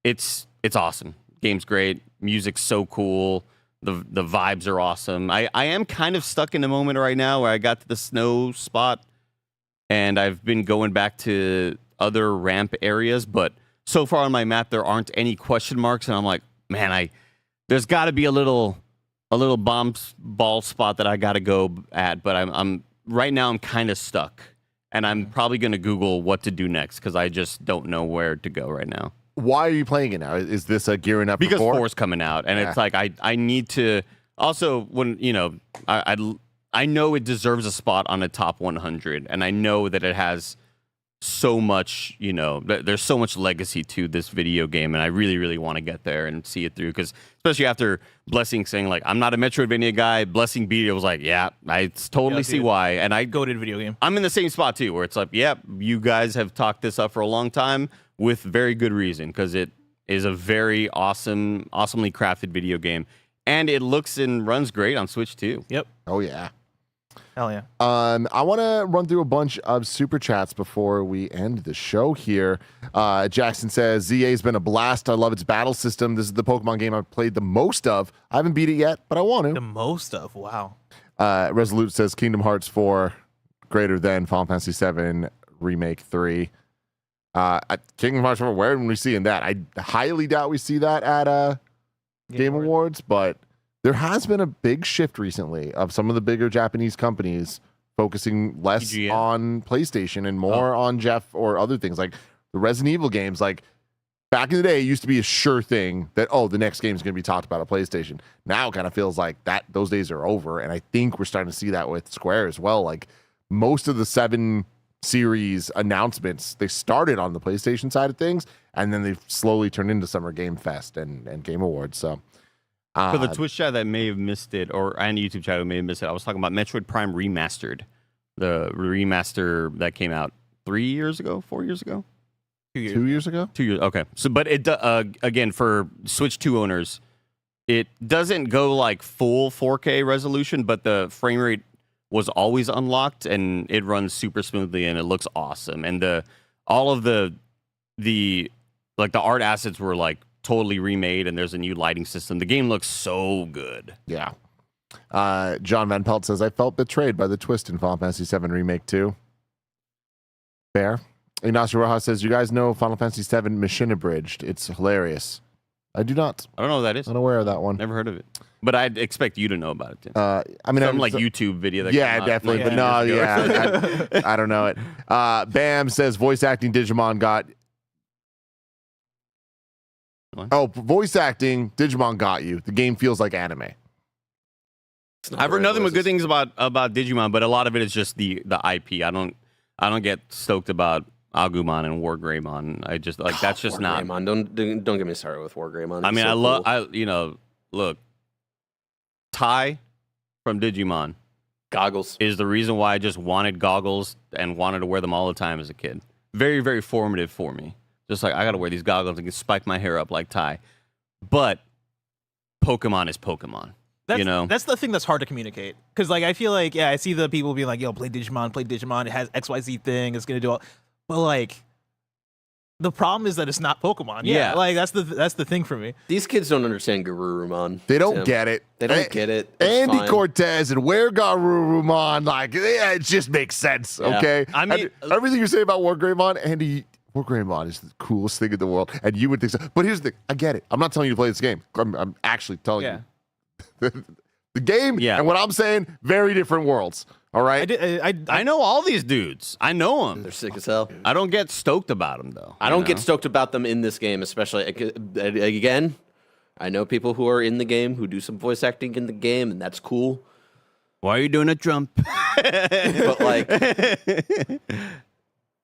It's awesome. Game's great. Music's so cool. The vibes are awesome. I am kind of stuck in a moment right now where I got to the snow spot, and I've been going back to other ramp areas, but so far on my map there aren't any question marks, and I'm like, man, there's got to be a little ball spot that I got to go at, but I'm right now I'm kind of stuck, and I'm probably going to Google what to do next because I just don't know where to go right now. Why are you playing it now? Is this a gearing up? Because for 4's coming out, and it's like I need to. Also, when I know it deserves a spot on the top 100, and I know that it has so much, there's so much legacy to this video game, and I really, really want to get there and see it through. Because especially after Blessing saying like, I'm not a Metroidvania guy, Blessing beat it, was like, yeah, I totally see why. And I Goated video game. I'm in the same spot too, where it's like, yeah, you guys have talked this up for a long time with very good reason, because it is a very awesomely crafted video game, and it looks and runs great on Switch too. Yep. Oh yeah. Hell yeah. I want to run through a bunch of super chats before we end the show here. Jackson says, ZA's been a blast. I love its battle system. This is the Pokemon game I've played the most of. I haven't beat it yet, but I want to. The most of, wow. Resolute says Kingdom Hearts 4 greater than Final Fantasy 7 Remake 3. Kingdom Hearts 4, where are we seeing that? I highly doubt we see that at Game Awards, but there has been a big shift recently of some of the bigger Japanese companies focusing less on PlayStation and more on Jeff or other things like the Resident Evil games. Like back in the day, it used to be a sure thing that, the next game is going to be talked about on PlayStation. Now it kind of feels like those days are over. And I think we're starting to see that with Square as well. Like most of the 7 series announcements, they started on the PlayStation side of things, and then they've slowly turned into Summer Game Fest and Game Awards. So for the Twitch chat that may have missed it, and YouTube chat that may have missed it, I was talking about Metroid Prime Remastered, the remaster that came out 3 years ago, 4 years ago, 2 years ago, 2 years. Okay, so but it again for Switch 2 owners, it doesn't go like full 4K resolution, but the frame rate was always unlocked, and it runs super smoothly, and it looks awesome. And all of the art assets were like totally remade, and there's a new lighting system. The game looks so good. Yeah. John Van Pelt says, I felt betrayed by the twist in Final Fantasy VII Remake 2. Fair. Ignacio Rojas says, you guys know Final Fantasy VII Mission Abridged. It's hilarious. I do not. I don't know what that is. Unaware of that one. Never heard of it. But I'd expect you to know about it, Tim. I mean, some YouTube video. That definitely. But no, I don't know it. Bam says, voice acting Digimon got... What? Oh, voice acting Digimon got you. The game feels like anime. I've heard nothing but good things about Digimon, but a lot of it is just the IP. I don't get stoked about Agumon and Wargreymon. I just like that's just not. Don't get me started with Wargreymon. I mean, look, Tai from Digimon goggles is the reason why I just wanted goggles and wanted to wear them all the time as a kid. Very, very formative for me. Just like I got to wear these goggles and spike my hair up like Tai. But Pokemon is Pokemon. That's the thing that's hard to communicate. Because like I feel like, I see the people being like, yo, play Digimon. It has XYZ thing. It's gonna do all. But like, the problem is that it's not Pokemon. Yeah. Like that's the thing for me. These kids don't understand Garurumon. They don't get it. They don't get it. It's Andy fine. Cortez and where Garurumon, like it just makes sense. Okay. I mean, everything you say about Wargreymon, Andy. Wargreymon is the coolest thing in the world, and you would think so. But here's the thing: I get it. I'm not telling you to play this game. I'm actually telling you. The game and what I'm saying, very different worlds. All right. I know all these dudes. I know them. They're sick as hell. I don't get stoked about them though. I don't get stoked about them in this game, especially again. I know people who are in the game who do some voice acting in the game, and that's cool. Why are you doing a Trump? But like,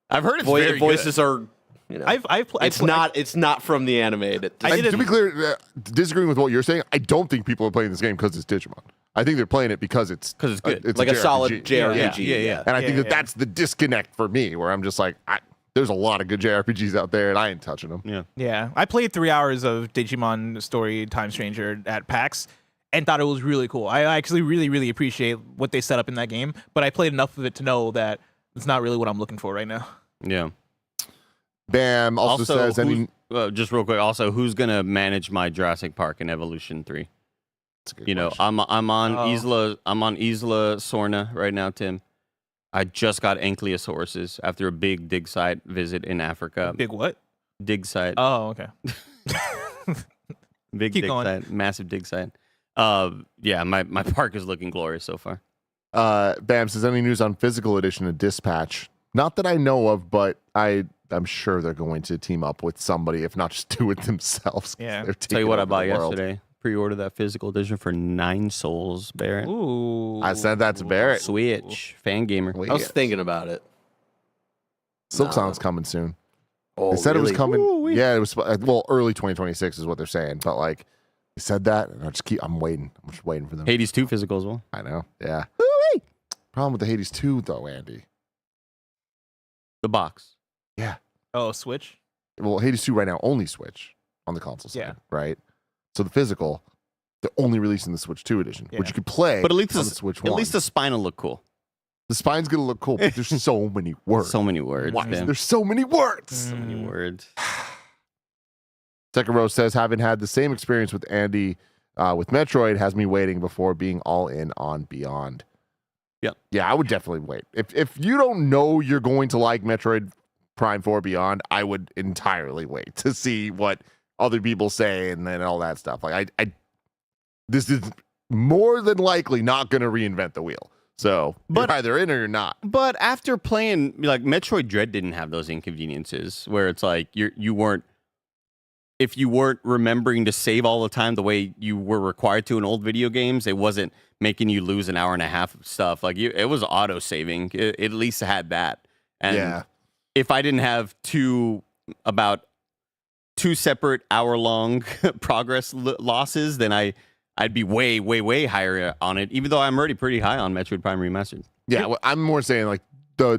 I've heard it's very voices good. are. It's not from the animated. To be clear, disagreeing with what you're saying, I don't think people are playing this game because it's Digimon. I think they're playing it because it's good. It's like a solid JRPG. JRPG. Yeah. And I think that's the disconnect for me, where I'm just like, there's a lot of good JRPGs out there, and I ain't touching them. Yeah. I played 3 hours of Digimon Story Time Stranger at PAX and thought it was really cool. I actually really, really appreciate what they set up in that game, but I played enough of it to know that it's not really what I'm looking for right now. Yeah. Bam also says, just real quick, also, who's going to manage my Jurassic Park in Evolution 3? You know, question. I'm on Isla Sorna right now, Tim. I just got Ankylosaurus after a big dig site visit in Africa. Big what? Dig site. Oh, okay. Big Keep dig going. site. Massive dig site. Yeah, my park is looking glorious so far. Bam says, any news on physical edition of Dispatch? Not that I know of, but I'm sure they're going to team up with somebody, if not just do it themselves. Yeah. Tell you what I bought yesterday. Pre-order that physical edition for 9 souls, Barrett. Ooh. I sent that to Barrett. Switch. Fan gamer. I was thinking about it. Silk Song's coming soon. Oh, They said it was really? coming. Yeah, it was early 2026 is what they're saying. But like, they said that, and I'm waiting. I'm just waiting for them. Hades 2 physical as well. I know. Yeah. Problem with the Hades 2 though, Andy. The box. Yeah. Oh, Switch? Well, Hades 2 right now only Switch on the console side, Yeah. right? So the physical, they're only releasing the Switch 2 edition, Yeah. which you could play. But at least on the Switch 1. At least the spine will look cool. The spine's gonna look cool, but there's so many words. So many words. Why? man. There's so many words. So many words. Sekiro says, having had the same experience with Andy with Metroid, has me waiting before being all in on Beyond. Yeah, I would definitely wait. If you don't know you're going to like Metroid Prime 4 Beyond, I would entirely wait to see what other people say and then all that stuff. Like this is more than likely not going to reinvent the wheel. So you're either in or you're not. But after playing, like, Metroid Dread didn't have those inconveniences where it's like you weren't, if you weren't remembering to save all the time the way you were required to in old video games, it wasn't making you lose an hour and a half of stuff. Like, it was auto saving. It at least had that. And if I didn't have about two separate hour-long progress losses, then I'd be way, way, way higher on it, even though I'm already pretty high on Metroid Prime Remastered. Yeah, well, I'm more saying like the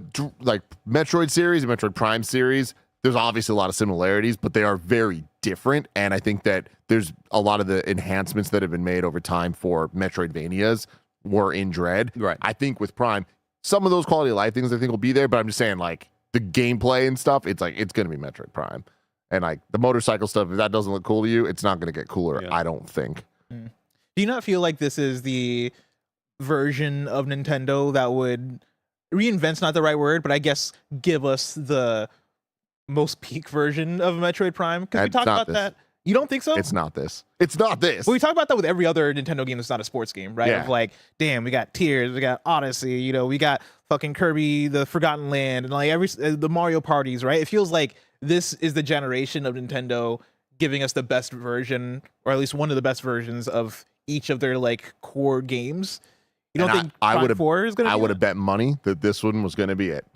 Metroid series and Metroid Prime series, there's obviously a lot of similarities, but they are very different. And I think that there's a lot of the enhancements that have been made over time for Metroidvanias were in Dread. Right. I think with Prime, some of those quality of life things I think will be there, but I'm just saying like the gameplay and stuff, it's going to be Metroid Prime. And like the motorcycle stuff, if that doesn't look cool to you, it's not going to get cooler, I don't think. Do you not feel like this is the version of Nintendo that would reinvent's not the right word, but I guess give us the most peak version of Metroid Prime? Because we talked about that. You don't think so? It's not this. It's not this. Well, we talk about that with every other Nintendo game that's not a sports game, right? Yeah. Of like, damn, we got Tears, we got Odyssey, we got fucking Kirby, the Forgotten Land, and like the Mario parties, right? It feels like this is the generation of Nintendo giving us the best version, or at least one of the best versions of each of their like core games. You don't think Prime 4 is gonna? I would have bet money that this one was going to be it.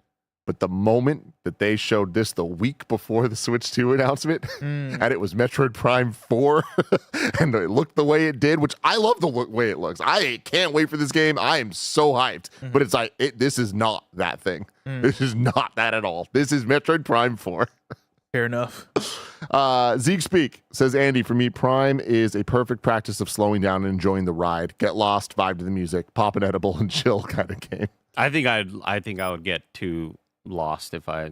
But the moment that they showed this the week before the Switch 2 announcement, and it was Metroid Prime 4, and it looked the way it did, which I love the way it looks. I can't wait for this game. I am so hyped. But it's like, this is not that thing. This is not that at all. This is Metroid Prime 4. Fair enough. Zeke Speak says, Andy, for me, Prime is a perfect practice of slowing down and enjoying the ride. Get lost, vibe to the music, pop an edible, and chill kind of game. I think I would get too lost if I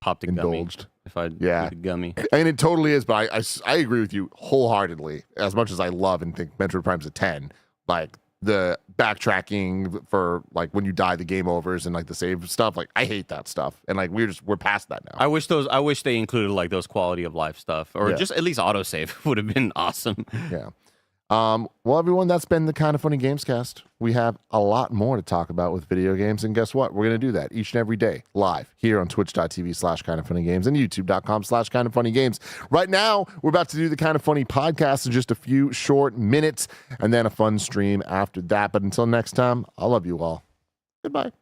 popped a Indulged. gummy. If I did a gummy. And it totally is, but I agree with you wholeheartedly. As much as I love and think Metroid Prime's a 10, like the backtracking for like when you die, the game overs and like the save stuff, like I hate that stuff. And like we're past that now. I wish they included like those quality of life stuff, or just at least autosave would have been awesome. Yeah. Well, everyone, that's been the Kind of Funny Gamescast. We have a lot more to talk about with video games, and guess what? We're going to do that each and every day, live, here on twitch.tv/kindoffunnygames and youtube.com/kindoffunnygames. Right now, we're about to do the Kind of Funny podcast in just a few short minutes, and then a fun stream after that. But until next time, I love you all. Goodbye.